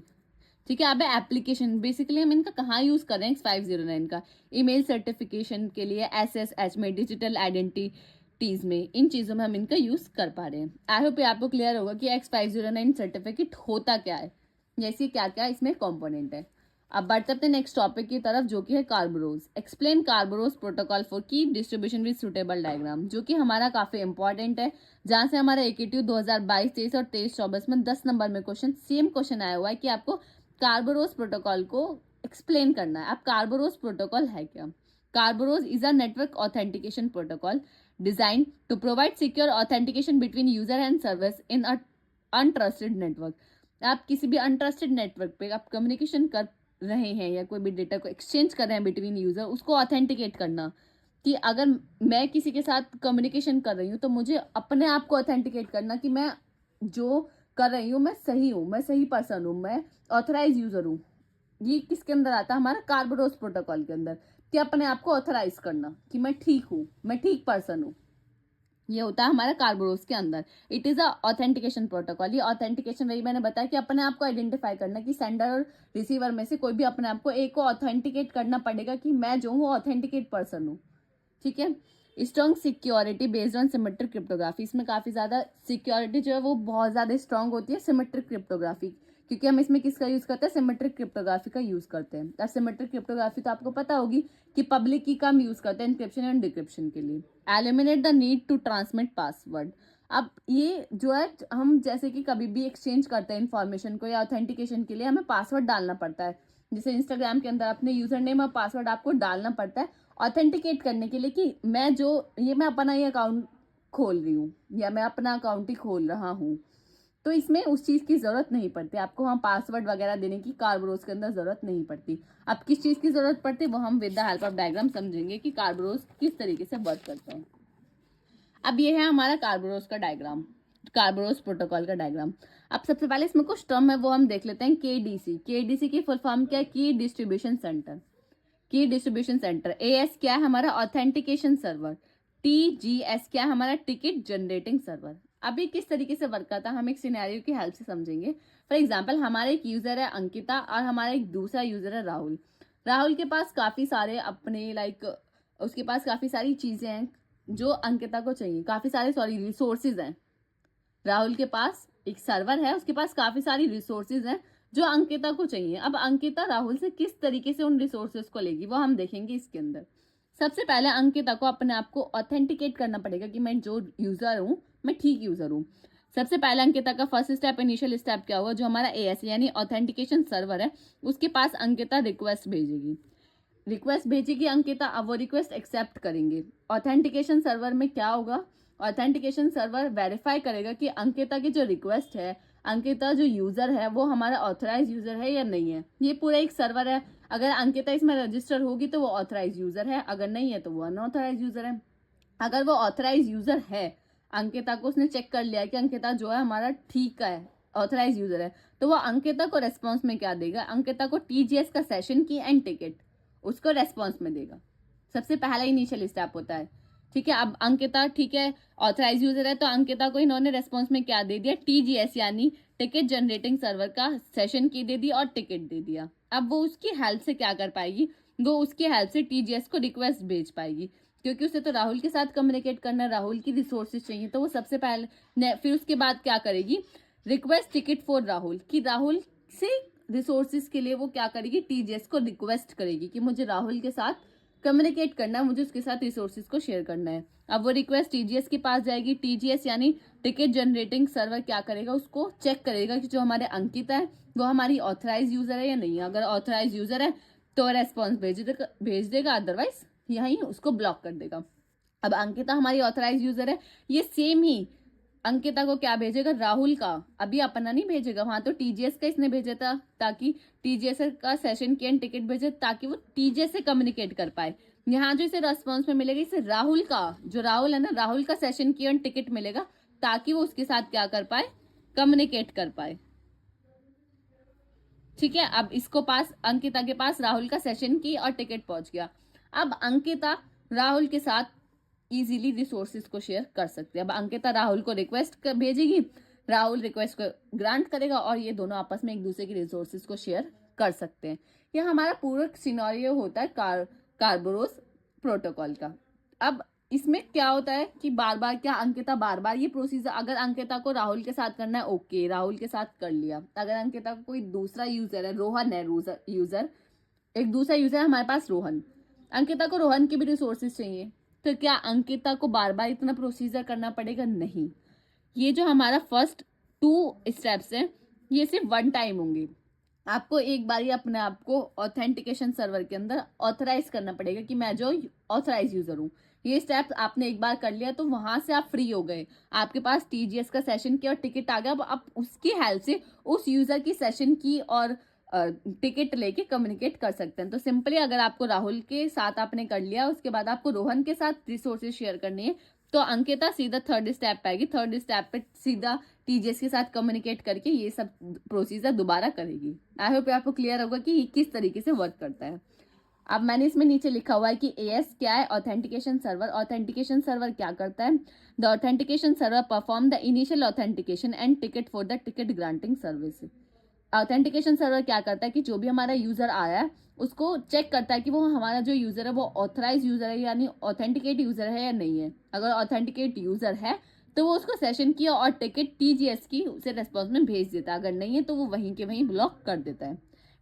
ठीक है। अब एप्लीकेशन, बेसिकली हम इनका कहाँ यूज कर रहे हैं, X509 का ईमेल सर्टिफिकेशन के लिए, SSH में, डिजिटल आइडेंटिटीज में, इन चीजों में हम इनका यूज कर पा रहे हैं। आई होप आपको क्लियर होगा कि X509 सर्टिफिकेट होता क्या है, जैसे क्या क्या इसमें कॉम्पोनेंट है। अब बढ़ते हैं नेक्स्ट टॉपिक की तरफ जो कि है कार्बोरोज। एक्सप्लेन कार्बोरोज प्रोटोकॉल फॉर की डिस्ट्रीब्यूशन विद सुटेबल डायग्राम, जो कि हमारा काफी इंपॉर्टेंट है, जहां से हमारा AKTU 2022, 23 और 23-24 में 10 नंबर में सेम क्वेश्चन आया हुआ है कि आपको कार्बोरोज प्रोटोकॉल को एक्सप्लेन करना है। अब कार्बोरोज प्रोटोकॉल है क्या, Kerberos is a network authentication protocol design to provide secure authentication between user and service in a untrusted network. आप किसी भी अनट्रस्टेड नेटवर्क पे आप कम्युनिकेशन कर रहे हैं या कोई भी डेटा को एक्सचेंज कर रहे हैं बिटवीन यूजर, उसको ऑथेंटिकेट करना, कि अगर मैं किसी के साथ कम्युनिकेशन कर रही हूँ तो मुझे अपने आप को ऑथेंटिकेट करना कि मैं जो कर रही हूँ मैं सही हूँ, मैं सही पर्सन हूँ, मैं ऑथराइज यूजर हूँ। ये किसके अंदर आता है, हमारा कार्बोरोस प्रोटोकॉल के अंदर, कि अपने आप को ऑथराइज करना कि मैं ठीक हूँ, मैं ठीक पर्सन हूँ। ये होता है हमारा कार्बोरोस के अंदर। It is a authentication protocol. ये ऑथेंटिकेशन वही मैंने बताया कि अपने आप को आइडेंटिफाई करना, कि सेंडर और रिसीवर में से कोई भी अपने आप को एक को ऑथेंटिकेट करना पड़ेगा कि मैं जो हूँ ऑथेंटिकेट पर्सन हूँ, ठीक है। Strong security based on symmetric cryptography. इसमें काफी ज्यादा सिक्योरिटी जो है वो बहुत ज्यादा स्ट्रॉन्ग होती है सिमेट्रिक क्रिप्टोग्राफी, क्योंकि हम इसमें किसका यूज करते हैं, सिमेट्रिक क्रिप्टोग्राफी का यूज करते हैं। अब सिमेट्रिक क्रिप्टोग्राफी तो आपको पता होगी कि पब्लिक की का हम यूज करते हैं इंक्रिप्शन एंड डिक्रिप्शन के लिए। Eliminate the need to transmit password. अब ये जो है हम जैसे कि कभी भी एक्सचेंज करते हैं इन्फॉर्मेशन को या ऑथेंटिकेशन के लिए हमें पासवर्ड डालना पड़ता है, जैसे इंस्टाग्राम के अंदर अपने यूजर नेम और पासवर्ड आपको डालना पड़ता है ऑथेंटिकेट करने के लिए, कि मैं अपना ये अकाउंट खोल रही हूँ या मैं अपना अकाउंट ही खोल रहा हूँ। तो इसमें उस चीज की जरूरत नहीं पड़ती आपको, हम पासवर्ड वगैरह देने की कार्बोरोज के अंदर जरूरत नहीं पड़ती। अब किस चीज की जरूरत पड़ती है वो हम with the help of diagram समझेंगे कि कार्बोरोज किस तरीके से वर्क करते हैं। अब ये है हमारा कार्बोरोज का डायग्राम, कार्बोरोज प्रोटोकॉल का डायग्राम। अब सबसे पहले इसमें कुछ टर्म है वो हम देख लेते हैं। KDC की फुल फॉर्म क्या है, की डिस्ट्रीब्यूशन सेंटर। की डिस्ट्रीब्यूशन सेंटर। AS क्या है हमारा ऑथेंटिकेशन सर्वर। TGS क्या है हमारा टिकट जनरेटिंग सर्वर। अभी किस तरीके से वर्क करता है हम एक सिनेरियो की हेल्प से समझेंगे। फॉर एग्जाम्पल हमारा एक यूजर है अंकिता और हमारा एक दूसरा यूजर है राहुल। राहुल के पास काफी सारे अपने उसके पास काफी सारी चीजें हैं जो अंकिता को चाहिए, काफी सारे रिसोर्सेज हैं। राहुल के पास एक सर्वर है, उसके पास काफी सारी रिसोर्सेज हैं जो अंकिता को चाहिए। अब अंकिता राहुल से किस तरीके से उन रिसोर्सेज को लेगी वो हम देखेंगे इसके अंदर। सबसे पहले अंकिता को अपने आप को ऑथेंटिकेट करना पड़ेगा कि मैं जो यूजर हूँ मैं ठीक यूजर हूँ। सबसे पहले अंकिता का फर्स्ट स्टेप, इनिशियल स्टेप क्या होगा, जो हमारा AS यानी ऑथेंटिकेशन सर्वर है उसके पास अंकिता रिक्वेस्ट भेजेगी अंकिता। अब वो रिक्वेस्ट एक्सेप्ट करेंगे। ऑथेंटिकेशन सर्वर में क्या होगा, ऑथेंटिकेशन सर्वर वेरीफाई करेगा कि अंकिता की जो रिक्वेस्ट है, अंकिता जो यूजर है वो हमारा ऑथराइज यूजर है या नहीं है। ये पूरा एक सर्वर है, अगर अंकिता इसमें रजिस्टर होगी तो वो ऑथराइज यूजर है, अगर नहीं है तो वो अनऑथराइज यूजर है। अगर वो ऑथराइज यूजर है, अंकिता को उसने चेक कर लिया कि अंकिता जो है हमारा ठीक है, ऑथराइज यूजर है, तो वो अंकिता को रेस्पॉन्स में क्या देगा, अंकिता को TGS का सेशन की एंड टिकट उसको रेस्पॉन्स में देगा। सबसे पहला इनिशियल स्टेप होता है, ठीक है। अब अंकिता ठीक है ऑथराइज यूजर है तो अंकिता को इन्होंने रेस्पॉन्स में क्या दे दिया, TGS यानी टिकट जनरेटिंग सर्वर का सेशन की दे दी और टिकट दे दिया। अब वो उसकी हेल्प से क्या कर पाएगी, वो उसकी हेल्प से TGS को रिक्वेस्ट भेज पाएगी क्योंकि उसे तो राहुल के साथ कम्युनिकेट करना है, राहुल की रिसोर्सेज चाहिए, तो वो सबसे पहले फिर उसके बाद क्या करेगी, रिक्वेस्ट टिकट फॉर राहुल, कि राहुल से रिसोर्सेज के लिए वो क्या करेगी, टीजीएस को रिक्वेस्ट करेगी कि मुझे राहुल के साथ कम्युनिकेट करना है, मुझे उसके साथ रिसोर्सेज को शेयर करना है। अब वो रिक्वेस्ट टीजीएस के पास जाएगी, टीजीएस यानी टिकट जनरेटिंग सर्वर क्या करेगा, उसको चेक करेगा कि जो हमारे अंकिता है वो हमारी ऑथराइज यूजर है या नहीं है। अगर ऑथराइज यूजर है तो रेस्पॉन्स भेज देगा, अदरवाइज यहीं उसको ब्लॉक कर देगा। अब अंकिता हमारी ऑथराइज यूजर है, ये सेम ही अंकिता को क्या भेजेगा, राहुल का, अभी अपना नहीं भेजेगा, वहां तो टीजीएस का इसने भेजा था ताकि टीजीएस का सेशन की एंड टिकट भेजे ताकि वो टीजीएस से कम्युनिकेट कर पाए। यहाँ जो इसे रेस्पॉन्स में मिलेगा, इसे राहुल का, जो राहुल है ना, राहुल का सेशन की एंड टिकट मिलेगा ताकि वो उसके साथ क्या कर पाए, कम्युनिकेट कर पाए। ठीक है, अब इसको पास, अंकिता के पास राहुल का सेशन की और टिकट पहुंच गया। अब अंकिता राहुल के साथ इजीली रिसोर्सेज को शेयर कर सकते हैं। अब अंकिता राहुल को रिक्वेस्ट भेजेगी, राहुल रिक्वेस्ट को ग्रांट करेगा और ये दोनों आपस में एक दूसरे की रिसोर्सेज को शेयर कर सकते हैं। यह हमारा पूरा सिनेरियो होता है कार्बोरोस प्रोटोकॉल का। अब इसमें क्या होता है कि बार बार क्या अंकिता बार बार ये प्रोसीजर, अगर अंकिता को राहुल के साथ करना है, ओके, राहुल के साथ कर लिया। अगर अंकिता को कोई दूसरा यूजर है, रोहन है यूजर, एक दूसरा यूजर है हमारे पास रोहन, अंकिता को रोहन की भी रिसोर्सेज चाहिए, तो क्या अंकिता को बार बार इतना प्रोसीजर करना पड़ेगा? नहीं। ये जो हमारा फर्स्ट 2 स्टेप्स हैं ये सिर्फ वन टाइम होंगे। आपको एक बार ही अपने आप को ऑथेंटिकेशन सर्वर के अंदर ऑथराइज करना पड़ेगा कि मैं जो ऑथराइज यूजर हूँ। ये स्टेप्स आपने एक बार कर लिया तो वहां से आप फ्री हो गए, आपके पास टीजीएस का सेशन की और टिकट आ गया। अब आप उसकी हेल्प से उस यूजर की सेशन की और टिकट लेके कम्युनिकेट कर सकते हैं। तो सिंपली अगर आपको राहुल के साथ आपने कर लिया, उसके बाद आपको रोहन के साथ रिसोर्सेज शेयर करनी है, तो अंकिता सीधा थर्ड स्टेप पे आएगी, थर्ड स्टेप पे सीधा टीजीएस के साथ कम्युनिकेट करके ये सब प्रोसीजर दोबारा करेगी। आई होप आपको क्लियर होगा कि ये किस तरीके से वर्क करता है। अब मैंने इसमें नीचे लिखा हुआ है कि एएस क्या है, ऑथेंटिकेशन सर्वर। ऑथेंटिकेशन सर्वर क्या करता है, the authentication server perform the initial authentication and ticket for the ticket granting service. Authentication server क्या करता है कि जो भी हमारा यूजर आया है उसको चेक करता है कि वो हमारा जो यूजर है वो ऑथराइज यूजर है यानी ऑथेंटिकेट यूजर है या नहीं है। अगर ऑथेंटिकेट यूजर है तो वो उसको सेशन की और टिकट टीजीएस की उसे रेस्पॉन्स में भेज देता है, अगर नहीं है तो वो वहीं के वहीं ब्लॉक कर देता है।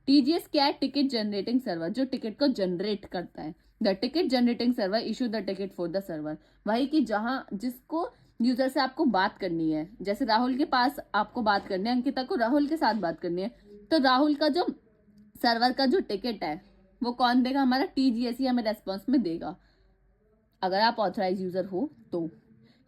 टीजीएस क्या है, टिकट जनरेटिंग सर्वर, जो टिकट को जनरेट करता है। The ticket generating server issue the ticket for the server, वही कि जहां जिसको यूजर से आपको बात करनी है, जैसे राहुल के पास आपको बात करनी है, अंकिता को राहुल के साथ बात करनी है, तो राहुल का जो सर्वर का जो टिकट है वो कौन देगा, हमारा टीजीएस ही हमें रेस्पॉन्स में देगा अगर आप ऑथराइज यूजर हो तो।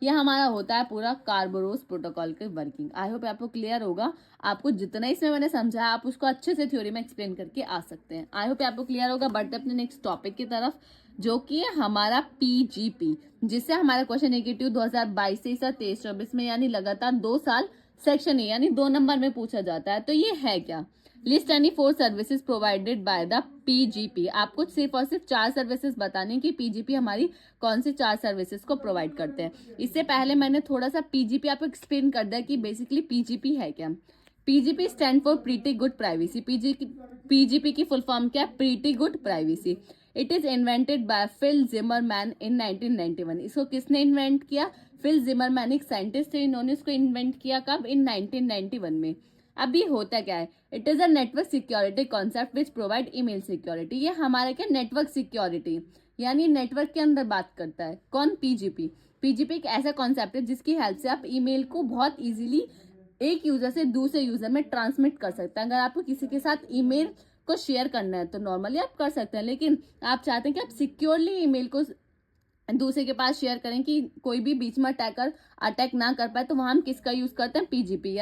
ये हमारा होता है पूरा कार्बोरोस प्रोटोकॉल की वर्किंग। आई होप आपको क्लियर होगा, आपको जितना इसमें मैंने समझाया आप उसको अच्छे से थ्योरी में एक्सप्लेन करके आ सकते हैं। आई होप आपको क्लियर होगा। बढ़ते अपने नेक्स्ट टॉपिक की तरफ जो कि है हमारा पीजीपी, जिससे हमारा क्वेश्चन एकेटिव 2022 से 23-24 में यानी लगातार 2 साल सेक्शन ए यानी 2 नंबर में पूछा जाता है। तो ये है क्या, list any 4 services provided by the PGP. आपको सिर्फ और सिर्फ 4 सर्विसेज बताने की पीजीपी हमारी कौन सी 4 सर्विसेज को प्रोवाइड करते हैं। इससे पहले मैंने थोड़ा सा पीजीपी आपको एक्सप्लेन कर दिया कि बेसिकली पीजीपी है क्या। PGP stand for pretty good privacy. PGP की फुल फॉर्म क्या है, pretty good privacy. It is invented by Phil Zimmermann in 1991। इसको किसने इन्वेंट किया, फिल जिमरमैन एक साइंटिस्ट थे, इन्होंने इसको इन्वेंट किया कब, इन 1991 में। अभी होता क्या है, it is a network security concept which provide email security. ये हमारा क्या, नेटवर्क सिक्योरिटी यानी नेटवर्क के अंदर बात करता है कौन, पीजीपी। पीजीपी एक ऐसा कॉन्सेप्ट है जिसकी हेल्प से आप ईमेल को बहुत इजीली एक यूजर से दूसरे यूजर में ट्रांसमिट कर सकते हैं। अगर आपको किसी के साथ ईमेल को शेयर करना है तो नॉर्मली आप कर सकते हैं, लेकिन आप चाहते हैं कि आप सिक्योरली ईमेल को दूसरे के पास शेयर करें कि कोई भी बीच में अटैक ना कर पाए, तो वहां हम किसका यूज करते हैं, पीजीपी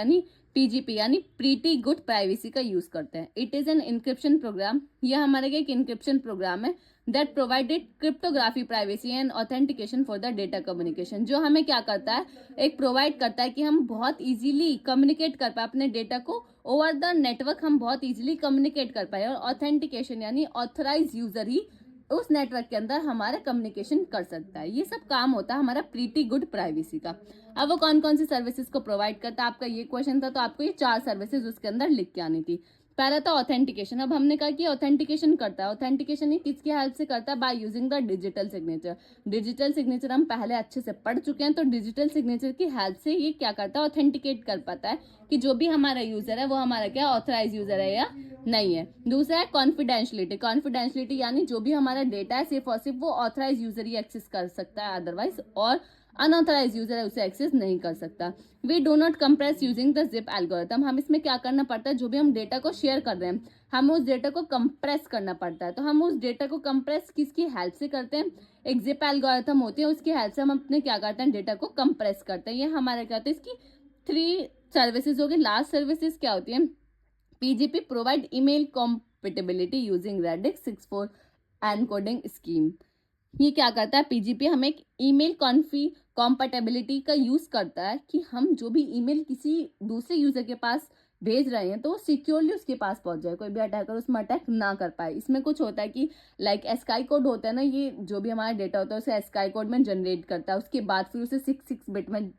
यानी प्रीटी गुड प्राइवेसी का यूज करते हैं। It is an encryption program, यह हमारे एक इंक्रिप्शन प्रोग्राम है that provided cryptography privacy and authentication for the data communication. जो हमें क्या करता है, एक प्रोवाइड करता है कि हम बहुत इजीली कम्युनिकेट कर पाए अपने डेटा को ओवर द नेटवर्क, हम बहुत इजीली कम्युनिकेट कर पाए। और ऑथेंटिकेशन यानी ऑथराइज यूजर ही उस नेटवर्क के अंदर हमारा कम्युनिकेशन कर सकता है। ये सब काम होता है हमारा प्रीटी गुड प्राइवेसी का। अब वो कौन कौन सी सर्विसेज को प्रोवाइड करता है, आपका ये क्वेश्चन था, तो आपको ये 4 सर्विसेज उसके अंदर लिख के आनी थी। पहला था ऑथेंटिकेशन। अब हमने कहा कि ऑथेंटिकेशन करता है, ऑथेंटिकेशन ही किसकी हेल्प से करता है? By using the digital signature. Digital signature हम पहले अच्छे से पढ़ चुके हैं, तो डिजिटल सिग्नेचर की हेल्प से ये क्या करता है? ऑथेंटिकेट कर पाता है कि जो भी हमारा यूजर है वो हमारा क्या ऑथराइज यूजर है या नहीं है। दूसरा है कॉन्फिडेंशियलिटी। कॉन्फिडेंशियलिटी यानी जो भी हमारा डेटा है सिर्फ और सिर्फ वो ऑथराइज यूजर ही एक्सेस कर सकता है, अदरवाइज और अनऑथराइज यूजर है उसे एक्सेस नहीं कर सकता। We do not compress using the zip algorithm. हम इसमें क्या करना पड़ता है? जो भी हम डेटा को शेयर कर रहे हैं हमें उस डेटा को कंप्रेस करना पड़ता है। तो हम उस डेटा को कंप्रेस किसकी हेल्प से करते हैं? एक जिप एल्गोरिथम होती है, उसकी हेल्प से हम अपने क्या करते हैं? डेटा को कंप्रेस करते हैं। ये हमारे क्या होता है? इसकी 3 सर्विसेज होगी। लास्ट सर्विसेज क्या होती है? PGP provide email compatibility using radix 64 encoding scheme. ये क्या करता है? पीजीपी हमें एक ईमेल कॉम्पेटेबिलिटी का यूज करता है कि हम जो भी ईमेल किसी दूसरे यूजर के पास भेज रहे हैं तो वो सिक्योरली उसके पास पहुंच जाए, कोई भी अटैकर उसमें अटैक ना कर पाए। इसमें कुछ होता है कि लाइक एस्काई कोड होता है ना, ये जो भी हमारा डेटा होता है उसे एस्काई कोड में जनरेट करता है, उसके बाद फिर उसे 6 बिट में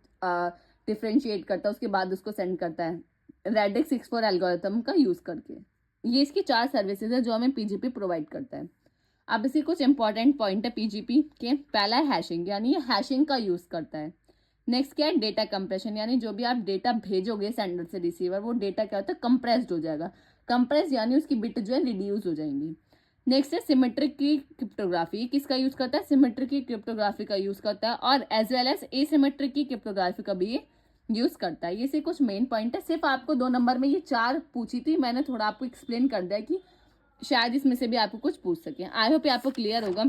डिफ्रेंशिएट करता है, उसके बाद उसको सेंड करता है रेडिक्स 64 एल्गोरिथम का यूज करके। ये इसकी 4 सर्विसेज है जो हमें पीजीपी प्रोवाइड करता है। अब इसके कुछ इंपॉर्टेंट पॉइंट है पीजीपी के। पहला है हैशिंग, यानी ये हैशिंग का यूज करता है। नेक्स्ट क्या है? डेटा कंप्रेशन, यानी जो भी आप डेटा भेजोगे सेंडर से रिसीवर, वो डेटा क्या होता है? कंप्रेस्ड हो जाएगा। कंप्रेस यानी उसकी बिट जो है रिड्यूस हो जाएंगी। नेक्स्ट है सिमेट्रिक की क्रिप्टोग्राफी। किसका यूज करता है? सिमेट्रिक की क्रिप्टोग्राफी का यूज करता है, और as well as asymmetric key cryptography का भी ये यूज करता है। ये से कुछ मेन पॉइंट है। सिर्फ आपको 2 नंबर में ये 4 पूछी थी, मैंने थोड़ा आपको एक्सप्लेन कर दिया कि शायद इसमें से भी आपको कुछ पूछ सके। आई होप आपको क्लियर होगा।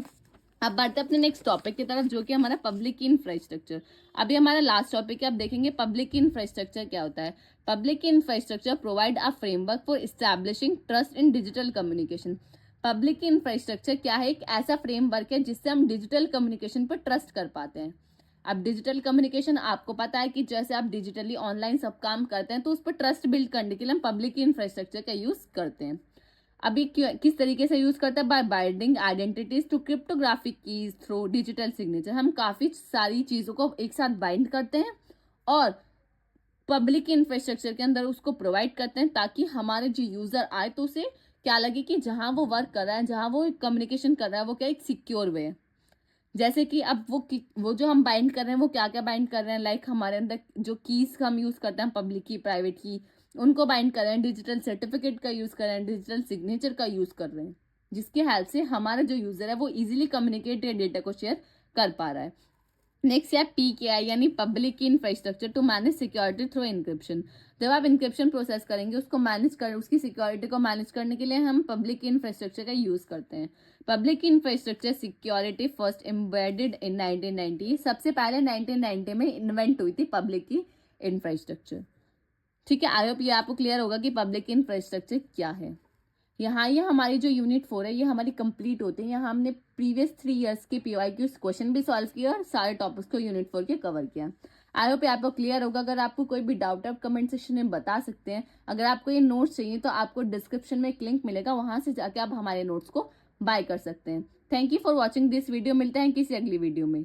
अब बढ़ते हैं अपने नेक्स्ट टॉपिक की तरफ, जो कि हमारा पब्लिक इंफ्रास्ट्रक्चर। अभी हमारा लास्ट टॉपिक है। अब देखेंगे पब्लिक इंफ्रास्ट्रक्चर क्या होता है। Public infrastructure provide a framework for establishing trust in digital communication. Public infrastructure क्या है? एक ऐसा फ्रेमवर्क है जिससे हम डिजिटल कम्युनिकेशन पर ट्रस्ट कर पाते हैं। अब डिजिटल कम्युनिकेशन आपको पता है कि जैसे आप डिजिटली ऑनलाइन सब काम करते हैं, तो उस पर ट्रस्ट बिल्ड करने के लिए हम पब्लिक इंफ्रास्ट्रक्चर का यूज करते हैं। अभी किस तरीके से यूज करता है? By binding identities to cryptographic keys through digital signature. हम काफी सारी चीजों को एक साथ बाइंड करते हैं और पब्लिक इंफ्रास्ट्रक्चर के अंदर उसको प्रोवाइड करते हैं, ताकि हमारे जो यूजर आए तो उसे क्या लगे कि जहां वो वर्क कर रहा है, जहां वो कम्युनिकेशन कर रहा है, वो क्या एक सिक्योर वे है। जैसे कि अब वो जो हम बाइंड कर रहे हैं वो क्या क्या बाइंड कर रहे हैं? लाइक हमारे अंदर जो कीज हम यूज करते हैं, पब्लिक की, प्राइवेट की, उनको बाइंड कर रहे हैं, डिजिटल सर्टिफिकेट का यूज कर रहे हैं, डिजिटल सिग्नेचर का यूज कर रहे हैं, जिसकी हेल्प से हमारा जो यूजर है वो इजीली कम्युनिकेट या डेटा को शेयर कर पा रहा है। नेक्स्ट है पीकेआई, यानी public key infrastructure to manage security through encryption. जब आप इंक्रिप्शन प्रोसेस करेंगे, उसको मैनेज कर उसकी सिक्योरिटी को मैनेज करने के लिए हम पब्लिक की इंफ्रास्ट्रक्चर का यूज करते हैं। Public key infrastructure security first embedded in 1990। सबसे पहले 1990 में इन्वेंट हुई थी पब्लिक की इंफ्रास्ट्रक्चर। ठीक है, आई होप ये आपको क्लियर होगा कि पब्लिक इंफ्रास्ट्रक्चर क्या है। यहाँ ये हमारी जो यूनिट 4 है ये हमारी कंप्लीट होती है। यहाँ हमने प्रीवियस 3 इयर्स के PYQ क्वेश्चन भी सॉल्व किया और सारे टॉपिक्स को यूनिट 4 के कवर किया। आई होप आपको क्लियर होगा। अगर आपको कोई भी डाउट है आप कमेंट सेक्शन में बता सकते हैं। अगर आपको ये नोट्स चाहिए तो आपको डिस्क्रिप्शन में एक लिंक मिलेगा, वहां से जाके आप हमारे नोट्स को बाय कर सकते हैं। Thank you for watching this video. मिलते हैं किसी अगली वीडियो में।